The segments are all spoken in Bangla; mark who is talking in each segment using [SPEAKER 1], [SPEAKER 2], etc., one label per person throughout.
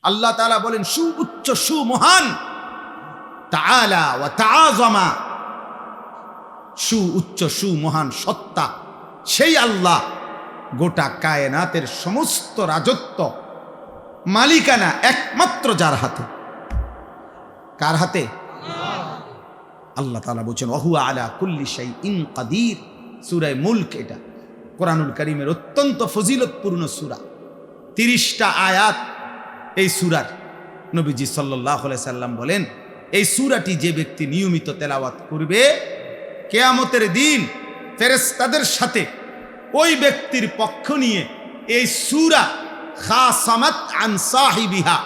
[SPEAKER 1] আল্লাহ তাআলা বলেন সুউচ্চ সুমহান, তাআলা ওয়া তাআযামা, সুউচ্চ সুমহান সত্তা সেই আল্লাহ, গোটা কায়নাতের সমস্ত রাজত্ব মালিকানা একমাত্র যার হাতে। কার হাতে? আল্লাহ তাআলা বলছেন ওয়াহুয়া আলা কুল্লি শাইইন কাদির। সূরা মুলক, এটা কোরআনুল কারীমের অত্যন্ত ফজিলতপূর্ণ সূরা। 30টা আয়াত এই সূরার। নবীজি সাল্লাল্লাহু আলাইহি সাল্লাম বলেন, এই সূরাটি যে ব্যক্তি নিয়মিত তেলাওয়াত করবে, কিয়ামতের দিন ফেরেশতাদের সাথে ওই ব্যক্তির পক্ষ নিয়ে এই সূরা খাসামাত আন সাহিবিহা,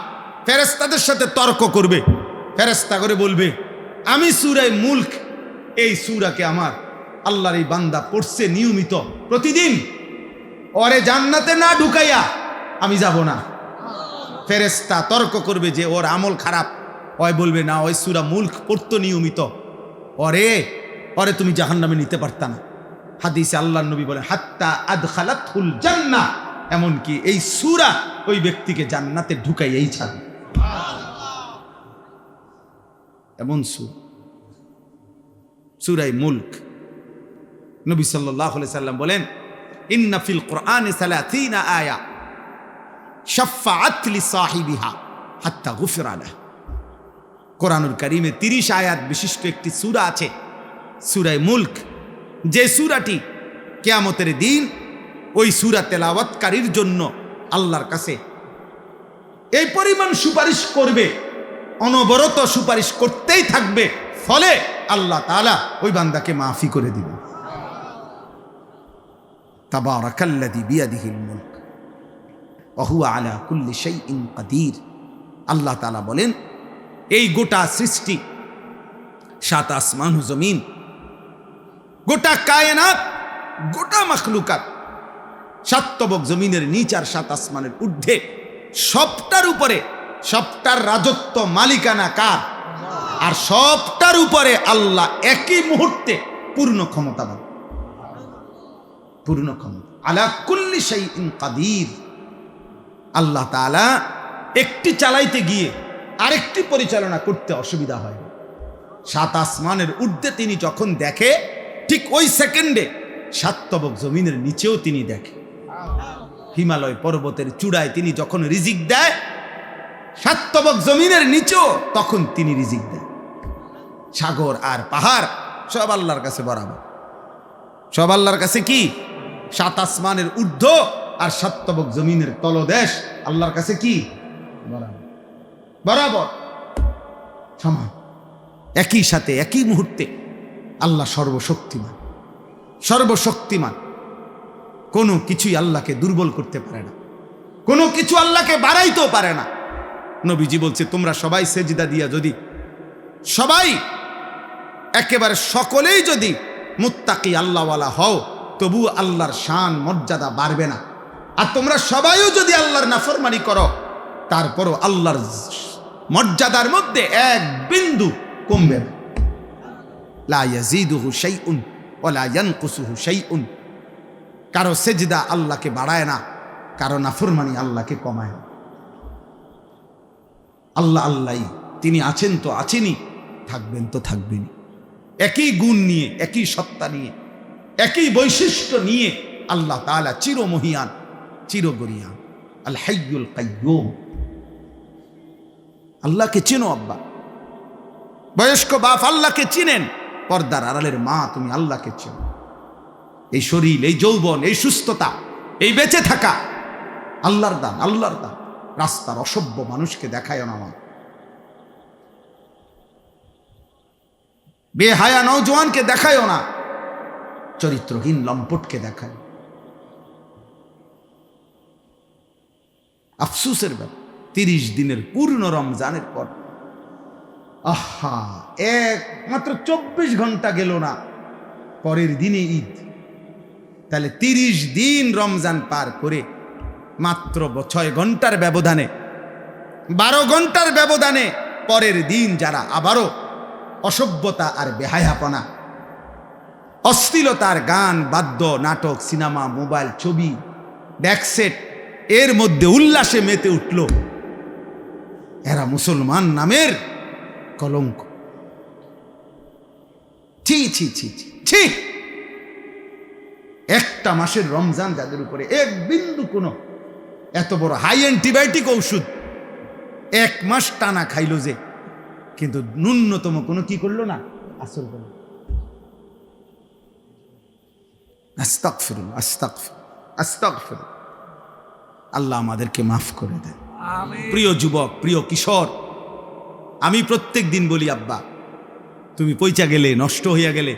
[SPEAKER 1] ফেরেশতাদের সাথে তর্ক করবে। ফেরেশতা করে বলবে, আমি সূরা মুলক, এই সূরাকে আমার আল্লাহর এই বান্দা পড়ছে নিয়মিত প্রতিদিন, ওরে জান্নাতে না ঢুকাইয়া আমি যাব না। ফেরেশতা তর্ক করবে যে ওর আমল খারাপ। ওই বলবে, না, ওই সূরা মুলক পড়তো নিয়মিত, ওরে তুমি জাহান্নামে নিতে পারতা না। হাদিসে আল্লাহর নবী বলেন, হাত্তা আদখালাতহুল জান্নাহ, এমনকি এই সূরা ওই ব্যক্তিকে জান্নাতে ঢুকাইয়াই ছাড়বে। এমন সূরা মুলক। নবী সাল্লাল্লাহু আলাইহি সাল্লাম বলেন, ইন্না ফিল কুরআনি 30 আয়া শাফাআত লিসাহিবিহা হাত্তা গুফিরা লাহু। কোরআনুল কারীমে 30 আয়াত বিশিষ্ট একটি সূরা আছে, সূরা মুলক, যে সূরাটি কিয়ামতের দিন ওই সূরা তেলাওয়াতকারীর জন্য আল্লাহর কাছে এই পরিমাণ সুপারিশ করবে, অনবরত সুপারিশ করতেই থাকবে, ফলে আল্লাহ তাআলা ওই বান্দাকে মাফি করে দিবেন। তাবারাকাল্লাযী বিয়াদিহিল মুলক ওয়া হুয়া আলা কুল্লি শাইইন কাদির। আল্লাহ তাআলা বলেন, এই গোটা সৃষ্টি, 7 আসমান ও জমিন, গোটা কায়নাত, গোটা মাখলুকাত, 7 তবক জমিনের নিচ আর 7 আসমানের ঊর্ধ্বে, সবটার উপরে, সবটার রাজত্ব মালিকানা কার? আর সবটার উপরে আল্লাহ একই মুহূর্তে পূর্ণ ক্ষমতাবান, পূর্ণ ক্ষমতা। আলা কুল্লি শাইইন কাদির। আল্লাহ তাআলা একটি চালাইতে গিয়ে আরেকটি পরিচালনা করতে অসুবিধা হয়। 7 আসমানের ঊর্ধ্বে তিনি যখন দেখে, ঠিক ওই সেকেন্ডে 7 তবক জমিনের নিচেও তিনি দেখে। হিমালয় পর্বতের চূড়ায় তিনি যখন রিজিক দেয়, 7 তবক জমিনের নিচেও তখন তিনি রিজিক দেয়। সাগর আর পাহাড় সব আল্লাহর কাছে বরাবর, সব আল্লাহর কাছে কি? 7 আসমানের ঊর্ধ্ব আর 7 তবক জমিনের তলদেশ আল্লাহর কাছে কি? বরাবর, বরাবর, সমান। একই সাথে একই মুহূর্তে আল্লাহ সর্বশক্তিমান, সর্বশক্তিমান। কোনো কিছুই আল্লাহকে দুর্বল করতে পারে না, কোনো কিছু আল্লাহকে বাড়াইতেও পারে না। নবীজি বলছে, তোমরা সবাই সেজদা দিয়া, যদি সবাই একেবারে সকলেই যদি মুত্তাকি আল্লাহওয়ালা হও, তবু আল্লাহর শান মর্যাদা বাড়বে না। আর তোমরা সবাইও যদি আল্লাহর নাফরমানি করো, তারপরও আল্লাহর মর্যাদার মধ্যে এক বিন্দু কমবে না। লা ইয়াজিদুহু শাইউন ওয়া লা ইয়ানকুসুহু শাইউন। কারো সেজদা আল্লাহকে বাড়ায় না, কারো নাফরমানি আল্লাহকে কমায় না। আল্লাহ আল্লাহই, তিনি আছেন তো আছেনই, থাকবেন তো থাকবেনই। একই গুণ নিয়ে, একই সত্তা নিয়ে, একই বৈশিষ্ট্য নিয়ে আল্লাহ তাআলা চিরমহিয়ান, চিরগরিয়ান, আল হাইয়ুল কাইয়্যুম। আল্লাহকে চেনো আব্বা, বয়স্ক বাপ আল্লাহকে চিনেন, পর্দার আড়ালের মা তুমি আল্লাহকে চেনো। এই শরীর, এই যৌবন, এই সুস্থতা, এই বেঁচে থাকা আল্লাহর দান, আল্লাহর দান। রাস্তার অসভ্য মানুষকে দেখায় না, আমার বেহায়া নওজোয়ানকে দেখায় না, চরিত্রহীন লম্পটকে দেখায়। আফসোসের ব্যাপার, 30 দিনের পূর্ণ রমজানের পর, আহা, মাত্র 24 ঘন্টা গেল না, পরের দিনে ঈদ। তাহলে 30 দিন রমজান পার করে মাত্র 6 ঘন্টার ব্যবধানে, 12 ঘন্টার ব্যবধানে পরের দিন যারা আবারও অসভ্যতা আর বেহায়াপনা, অশ্লীলতার গান, বাদ্য, নাটক, সিনেমা, মোবাইল, ছবি, ব্যাকসেট, এর মধ্যে উল্লাসে মেতে উঠল, এরা মুসলমান নামের কলঙ্ক। ছি ছি ছি ছি ছি। একটা মাসের রমজান যাদের উপরে এক বিন্দু কোনো এত বড় হাই অ্যান্টিবায়োটিক ঔষধ 1 মাস টানা খাইলো যে, কিন্তু ন্যূনতম কোনো কি করলো না, আসর করলো। আস্তাগফিরুল্লাহ, আস্তাগফিরুল্লাহ, আস্তাগফিরুল্লাহ। আল্লাহ আমাদেরকে মাফ করে দেন। প্রিয় যুবক, প্রিয় কিশোর, আমি প্রত্যেক দিন বলি, আব্বা তুমি পয়চা গেলে, নষ্ট হইয়া গেলে,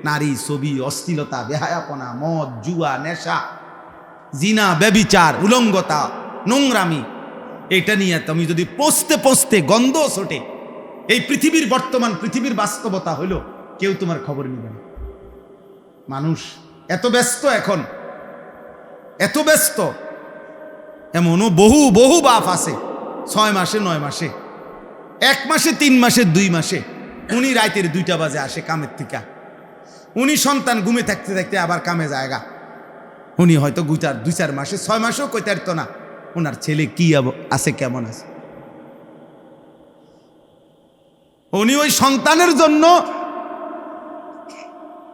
[SPEAKER 1] নারী, ছবি, অশ্লীলতা, বেহায়াপনা, মদ, জুয়া, নেশা, জিনা, ব্যভিচার, উলঙ্গতা, নোংরামি, এটা নিয়ে তুমি যদি পৌঁছতে পৌঁছতে গন্ধ ছোটে, এই পৃথিবীর বর্তমান পৃথিবীর বাস্তবতা হইল কেউ তোমার খবর নিবে না। মানুষ এত ব্যস্ত, এখন এত ব্যস্ত, এমনও বহু বহু বাপ আছে 6 মাসে 9 মাসে, 1 মাসে 3 মাসে 2 মাসে, উনি রাতের 2টা বাজে আসে কামের থেকে, উনি সন্তান ঘুমে থাকতে থাকতে আবার কামে জায়গা, উনি হয়তো 2-4 মাসে 6 মাসেও কইতে পারতো না ওনার ছেলে কি আছে, কেমন আছে। উনি ওই সন্তানের জন্য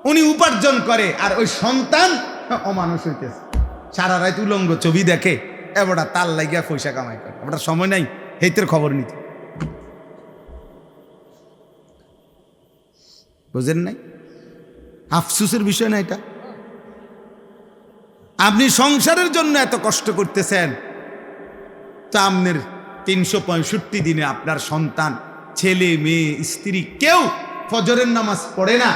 [SPEAKER 1] উনি উপার্জন করে, আর ওই সন্তান অমানুষ হইতেছে, সারা রাত উলঙ্গ ছবি দেখে, এবারটা তার লাগিয়া পয়সা কামাই করে, এবারটা সময় নাই হেইতের খবর নিতে। বুঝেন নাই? আফসোসের বিষয় না এটা। আপনি সংসারের জন্য এত কষ্ট করতেছেন, তো আপনার 365 দিনে আপনার সন্তান, ছেলে, মেয়ে, স্ত্রী কেউ ফজরের নামাজ পড়ে না,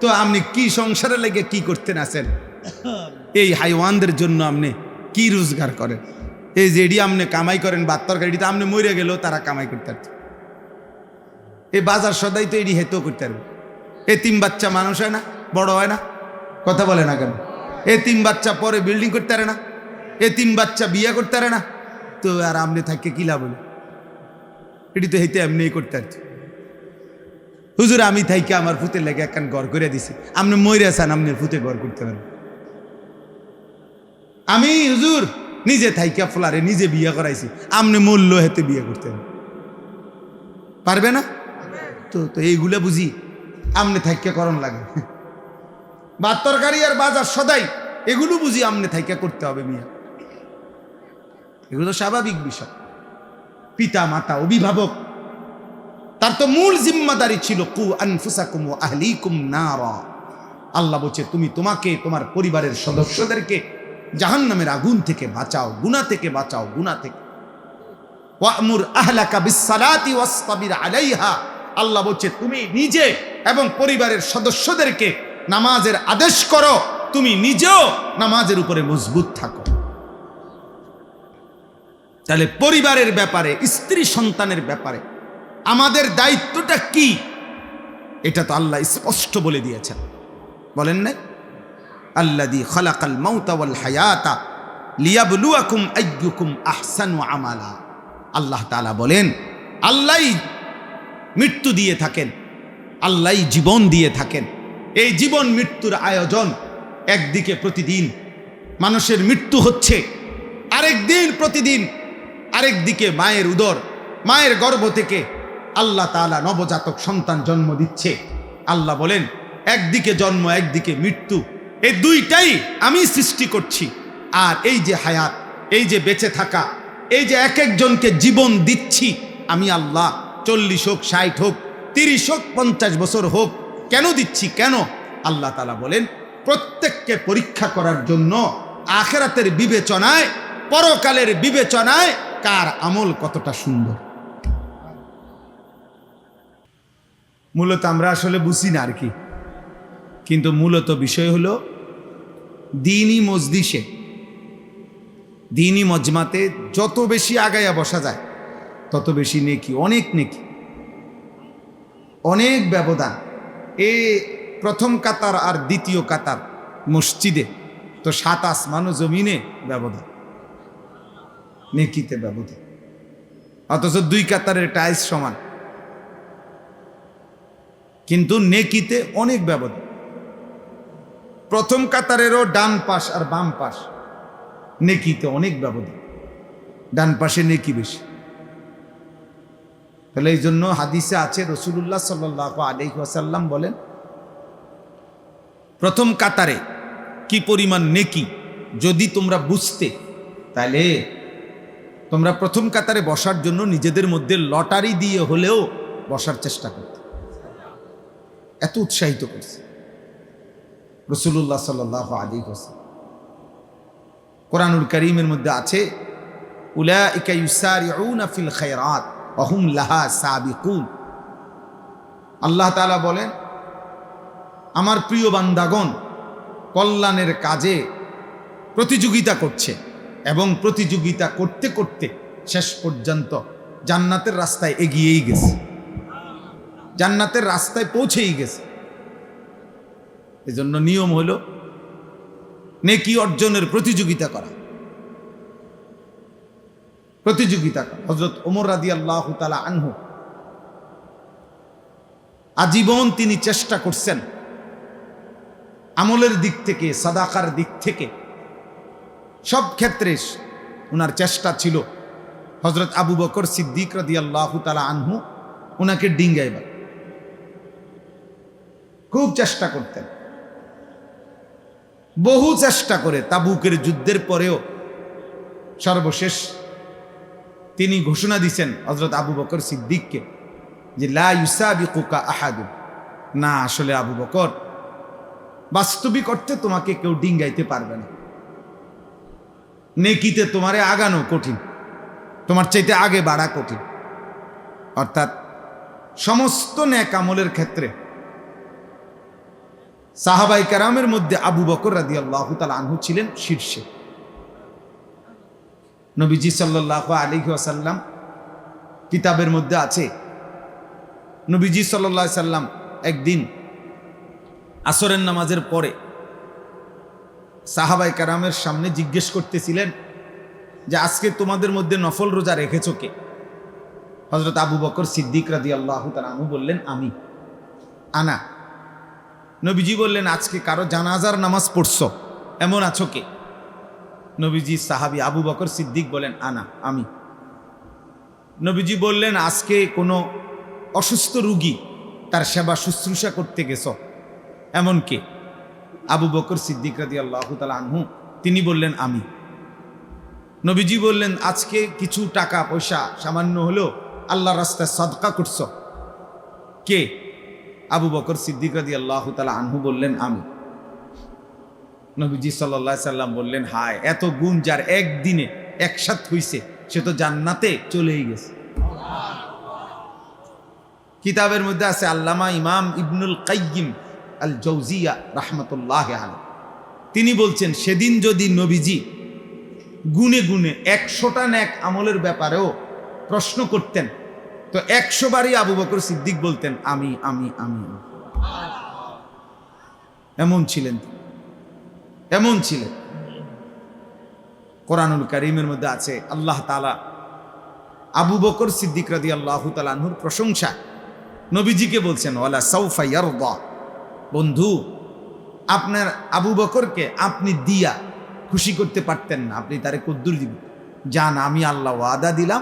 [SPEAKER 1] তো আপনি কি সংসারে লেগে কি করতেন আছেন? এই হাইওয়ানদের জন্য আপনি কি রোজগার করেন? এই যে এডি আপনি কামাই করেন, ভাত তরকারি, তো আপনি মরে গেলেও তারা কামাই করতে পারত। এই বাজার সদাই তো এডি হেতেও করতে পারবে। 3 বাচ্চা মানুষ হয় না, বড় হয় না, কথা বলে না কেন? 3 বাচ্চা পরে বিল্ডিং করতে পারে না, 3 বাচ্চা বিয়ে করতে পারে না, তো আর আপনি থাকে কি লাভ হলো? এটি তো হেঁটে এমনি করতে পারত। হুজুর আমি থাইকে আমার ফুতের লেগে একখান ঘর করে দিছি, আপনি মরে আছেন, আপনি ফুতে ঘর করতে পারেন। আমি হুজুর নিজে থাইকা ফ্লারে নিজে বিয়ে করাইছি, আপনি মূল্য হেতে বিয়ে করতে পারবে না? তো এইগুলা বুঝি আমনে থাইকা করণ লাগে। ভাত তরকারি আর বাজার সদাই এগুলো বুঝি আমনে থাইকা করতে হবে মিয়া, এগুলো স্বাভাবিক বিষয়। পিতা মাতা, অভিভাবক, তার তো মূল জিম্মাদারি ছিল কু আনফুসাকুম ওয়া আহলিকুম নারা। আল্লাহ বলছে তুমি তোমাকে, তোমার পরিবারের সদস্যদেরকে জাহান্নামের আগুন থেকে বাঁচাও, গুনাহ থেকে বাঁচাও, গুনাহ থেকে। ওয়া'মুর আহলাকা বিসসালাতি ওয়াসতাবির আলাইহা। আল্লাহ বলছে তুমি নিজে এবং পরিবারের সদস্যদেরকে নামাজের আদেশ করো, তুমি নিজেও নামাজের উপরে মজবুত থাকো। তাহলে পরিবারের ব্যাপারে, স্ত্রী সন্তানের ব্যাপারে আমাদের দায়িত্বটা কি, এটা তো আল্লাহ স্পষ্ট বলে দিয়েছেন। বলেন না, আল্লাযী খালাকাল মাউতা ওয়াল হায়াতা লিয়াবলুয়াকুম আইয়ুকুম আহসানু আমালা। আল্লাহ তাআলা বলেন, আল্লাহই মৃত্যু দিয়ে থাকেন, আল্লাহই জীবন দিয়ে থাকেন। এই জীবন মৃত্যুর আয়োজন, একদিকে প্রতিদিন মানুষের মৃত্যু হচ্ছে, আরেকদিন প্রতিদিন আরেকদিকে মায়ের উদর, মায়ের গর্ভ থেকে আল্লাহ তাআলা নবজাতক সন্তান জন্ম দিচ্ছে। আল্লাহ বলেন একদিকে জন্ম, একদিকে মৃত্যু, এই দুইটাই আমি সৃষ্টি করছি। আর এই যে হায়াত, এই যে বেঁচে থাকা, এই যে এক একজনকে জীবন দিচ্ছি আমি আল্লাহ, 40 হোক, 60 হোক, 30 হোক, 50 বছর হোক, কেন দিচ্ছি? কেন? আল্লাহ তাআলা বলেন প্রত্যেককে পরীক্ষা করার জন্য, আখিরাতের বিবেচনায়, পরকালের বিবেচনায় কার আমল কতটা সুন্দর। মূলত আমরা আসলে বুঝি না আর কি, কিন্তু মূলত বিষয় হলো দ্বীনি মজলিসে, দ্বীনি মজমাতে যত বেশি আগাইয়া বসা যায় তত বেশি নেকি, অনেক নেকি, অনেক ব্যবধান। এই প্রথম কাতার আর দ্বিতীয় কাতার মসজিদে তো 7 আসমান ও জমিনে ব্যবধান, নেকিতে ব্যবধান। অথচ 2 কাতারের টাইলস সমান, কিন্তু নেকিতে অনেক ব্যবধান। প্রথম কাতারেরও ডান পাশ আর বাম পাশ, নেকিতে অনেক ব্যবধান, ডান পাশে নেকি বেশি। তাহলে এই জন্য হাদিসে আছে, রাসূলুল্লাহ সাল্লাল্লাহু আলাইহি ওয়াসাল্লাম বলেন, প্রথম কাতারে কি পরিমাণ নেকি যদি তোমরা বুঝতে, তাহলে তোমরা প্রথম কাতারে বসার জন্য নিজেদের মধ্যে লটারি দিয়ে হলেও বসার চেষ্টা করতে। এত উৎসাহিত করছে রাসূলুল্লাহ সাল্লাল্লাহু আলাইহি ওয়াসাল্লাম। কোরআনুল কারীমের মধ্যে আছে, উলাইকা ইউসারিউনা ফিল খায়রাত ওয়া হুম লাহা সাবিকুন। আল্লাহ তাআলা বলেন, আমার প্রিয় বান্দাগণ কল্যাণের কাজে প্রতিযোগিতা করছে এবং প্রতিযোগিতা করতে করতে শেষ পর্যন্ত জান্নাতের রাস্তায় এগিয়েই গেছে, জান্নাতের রাস্তায় পৌঁছেই গেছে। এজন্য নিয়ম হলো নেকি অর্জনের প্রতিযোগিতা করা, প্রতিযোগিতা করা। হযরত ওমর রাদিয়াল্লাহু তাআলা আনহু আজীবন তিনি চেষ্টা করছেন আমলের দিক থেকে, সাদাকার দিক থেকে, সব ক্ষেত্রে ওনার চেষ্টা ছিল হযরত আবু বকর সিদ্দিক রাদিয়াল্লাহু তাআলা আনহু ওনাকে ডিঙ্গাইবার খুব চেষ্টা করতেন। বহু চেষ্টা করে তাবুকের যুদ্ধের পরেও সর্বশেষ তিনি ঘোষণা দিয়েছেন হযরত আবু বকর সিদ্দিককে যে লা ইউসাবিকুকা আহাদুন, না আসলে আবু বকর, বাস্তবিক অর্থে তোমাকে কেউ ডিঙ্গাইতে পারবে না, নেকিতে তোমারে আগানো কঠিন, তোমার চাইতে আগে বাড়া কঠিন। অর্থাৎ সমস্ত নেক আমলের ক্ষেত্রে সাহাবাই কেরামের মধ্যে আবু বকর রাদিয়াল্লাহু তাআলা আনহু ছিলেন শীর্ষে। নবীজি সাল্লাল্লাহু আলাইহি ওয়াসাল্লাম কিতাবের মধ্যে আছে, নবীজি সাল্লাল্লাহু আলাইহি সাল্লাম একদিন আসরের নামাজের পরে সাহাবাই কেরামের সামনে জিজ্ঞেস করতেছিলেন যে আজকে তোমাদের মধ্যে নফল রোজা রেখেছো কে? হযরত আবু বকর সিদ্দিক রাদিয়াল্লাহু তাআলা আনহু বললেন, আমি, আনা। নবীজি বললেন, আজকে কারো জানাজার নামাজ পড়ছো এমন আছো কে? নবীজি সাহাবী আবু বকর সিদ্দিক বলেন, আনা, আমি। নবীজি বললেন, আজকে কোনো অসুস্থ রোগী তার সেবা শুশ্রূষা করতে গেছো এমন কে? আবু বকর সিদ্দিক রাদিয়াল্লাহু তাআলা আনহু তিনি বললেন, আমি। নবীজি বললেন, আজকে কিছু টাকা পয়সা সামান্য হলেও আল্লাহর রাস্তায় সাদকা করছো কে? আবু বকর সিদ্দিক রাদিয়াল্লাহু তাআলা আনহু বললেন, আমি। নবীজি সাল্লাল্লাহু আলাইহি সাল্লাম বললেন, হায়, এত গুণ যার একদিনে একসাথ হইছে সে তো জান্নাতে চলেই গেছে। কিতাবের মধ্যে আছে, আল্লামা ইমাম ইবনুল কাইয়িম আল জাওজিয়া রাহমাতুল্লাহি আলাইহি তিনি বলছেন, সেদিন যদি নবীজি গুনে গুনে 100টা নেক আমলের ব্যাপারেও প্রশ্ন করতেন তো 100 বারই আবু বকর সিদ্দিক বলতেন, আমি আমি আমি। এমন ছিলেন, এমন ছিলেন। কোরআনুল কারীমের মধ্যে আছে, আল্লাহ তাআলা আবু বকর সিদ্দিক রাদিয়াল্লাহু তাআলা আনহুর প্রশংসা নবীজিকে বলছেন, ওয়ালা সাউফা ইয়ারদা, বন্ধু আপনার আবু বকরকে আপনি দিয়া খুশি করতে পারতেন না, আপনি তারে কদ্দুর দিবেন? জান, আমি আল্লাহ ওয়াদা দিলাম,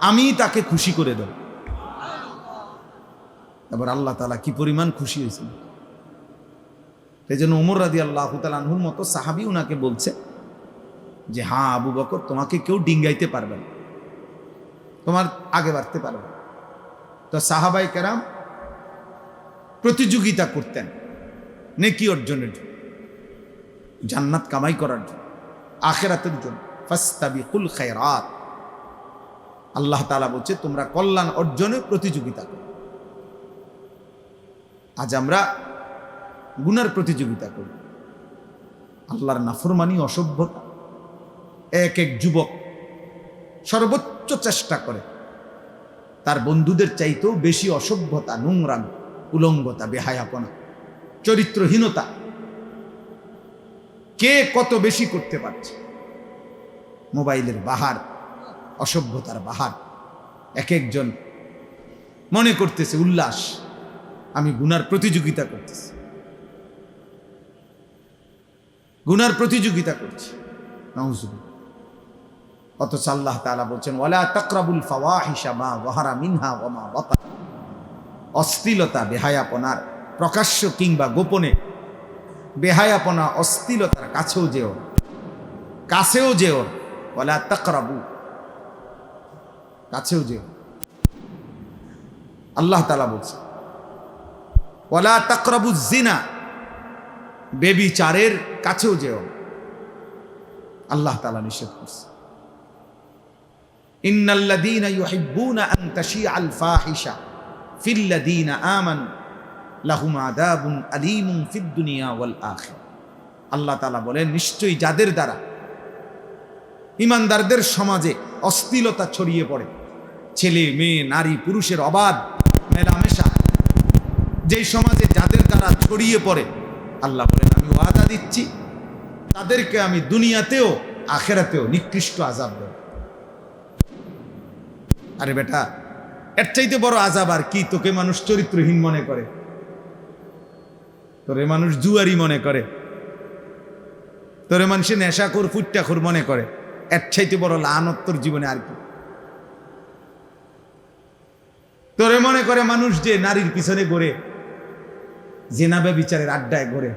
[SPEAKER 1] আমি তাকে খুশি করে দেব। এবার আল্লাহ তাআলা কি পরিমাণ খুশি হয়েছেন। এই জন্য ওমর রাদিয়াল্লাহু তাআলা আনহুর মতো সাহাবী উনাকে বলছে যে, হ্যাঁ আবু বকর, তোমাকে কেউ ডিঙ্গাইতে পারবে না, তোমার আগে বাড়তে পারবে। তো সাহাবাই কেরাম প্রতিযোগিতা করতেন নেকি অর্জনের জন্য, জান্নাত কামাই করার জন্য, আখিরাতের জন্য। ফাস্তাবিকুল খায়রাত, আল্লাহ তাআলা বলছে তোমরা কল্যাণ অর্জনে প্রতিযোগিতা করো। আজ আমরা গুনার প্রতিযোগিতা করি, আল্লাহর নাফরমানি, অসভ্যতা। এক এক যুবক সর্বোচ্চ চেষ্টা করে তার বন্ধুদের চাইতেও বেশি অসভ্যতা, নোংরাম, উলঙ্গতা, বেহায়াপনা, চরিত্রহীনতা কে কত বেশি করতে পারছে। মোবাইলের বাহার, অসভ্যতার বাহার। এক একজন মনে করতেছে উল্লাস, আমি গুনার প্রতিযোগিতা করতেছি, গুনার প্রতিযোগিতা করছি। নাউজুবিল্লাহ। অথচ আল্লাহ তাআলা বলছেন ওয়ালা তাকরাবুল ফাওয়াহিশা মা যাহারা মিনহা ওয়া মা বাতান, অশ্লীলতা বেহায়াপনার প্রকাশ্য কিংবা গোপনে বেহায়াপনা অশ্লীলতার কাছেও যেও ওয়ালা তাকরাবু, কাছেও যেও। আল্লাহ তাআলা বলছে ওয়ালা তাকরাবু জিনা, বেবিচারের কাছেও যেও আল্লাহ তাআলা নিষেধ করছে। ইন্নাল্লাযীনা ইউহিব্বুনা আন তাশিআল ফাহিশা ফিল্লাযীনা আমানু লাহুম আযাবুন আলীমুন ফিদ দুনিয়া ওয়াল আখিরাহ। আল্লাহ তাআলা বলেন নিশ্চয়ই যাদের দ্বারা ঈমানদারদের সমাজে অশ্লীলতা ছড়িয়ে পড়ে, ছেলে মেয়ে নারী পুরুষের অবাধ মেলামেশা যেই সমাজে যাদের দ্বারা ছড়িয়ে পড়ে, আল্লাহ বলেন আমি ওয়াদা দিচ্ছি তাদেরকে আমি দুনিয়াতেও আখিরাতেও নিকৃষ্ট আযাব দেব। আরে বেটা, এর চাইতে বড় আযাব আর কি? তোকে মানুষ চরিত্রহীন মনে করে, তোরে মানুষ জুয়ারি মনে করে, তোরে মানুষে নেশাখোর ফুট্টাখোর মনে করে, এর চাইতে বড় লানত তোর জীবনে আর কি? তোরে মনে করে মানুষ যে নারীর পিছনে ঘোরে, জিনা ব্যভিচারের আড্ডায় ঘোরে,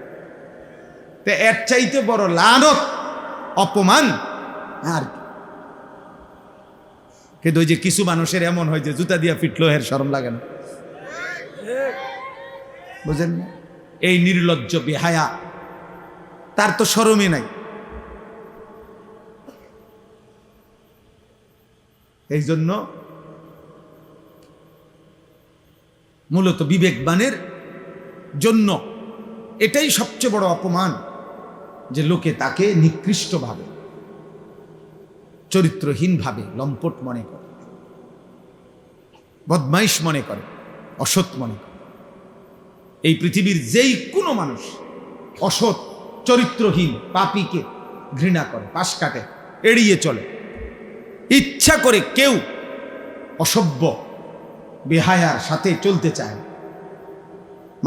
[SPEAKER 1] তো এর চাইতে বড় লানত অপমান আর কি? কিন্তু ওই যে কিছু মানুষের এমন হয় যে জুতা দিয়া পিটলো এর শরম লাগে না, বুঝেন না? এই নির্লজ্জ বেহায়া, তার তো শরমই নাই। এই জন্য মূলত বিবেকবানের জন্য এটাই সবচেয়ে বড় অপমান যে লোকে তাকে নিকৃষ্ট ভাবে, চরিত্রহীন ভাবে, লম্পট মনে করে, বদমাইশ মনে করে, অসৎ মনে করে। এই পৃথিবীর যেই কোনো মানুষ অসৎ চরিত্রহীন পাপীকে ঘৃণা করে, পাশ কাটে, এড়িয়ে চলে। ইচ্ছা করে কেউ অসভ্য বেহায়ার সাথে চলতে চায় না।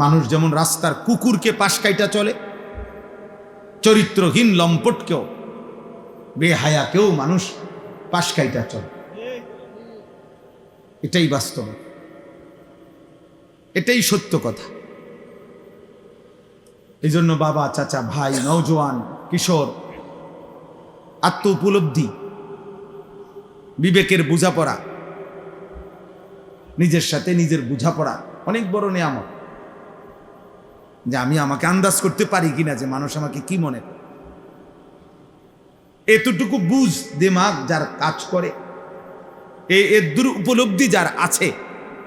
[SPEAKER 1] মানুষ যেমন রাস্তার কুকুরকে পাশ কাইটা চলে, চরিত্রহীন লম্পটকেও বেহায়াকেও মানুষ পাশ কাইটা চলে। এটাই বাস্তব, এটাই সত্য কথা। এই জন্য বাবা, চাচা, ভাই, নওজোয়ান, কিশোর, আত্ম উপলব্ধি, বিবেকের বোঝাপড়া, নিজের সাথে নিজের বোঝাপড়া অনেক বড় নেয়ামত। যে আমি আমাকে আন্দাজ করতে পারি কিনা যে মানুষ আমাকে কি মনে করে, এতটুকু বুঝ দিমাগ যার কাজ করে, এর দূর উপলব্ধি যার আছে,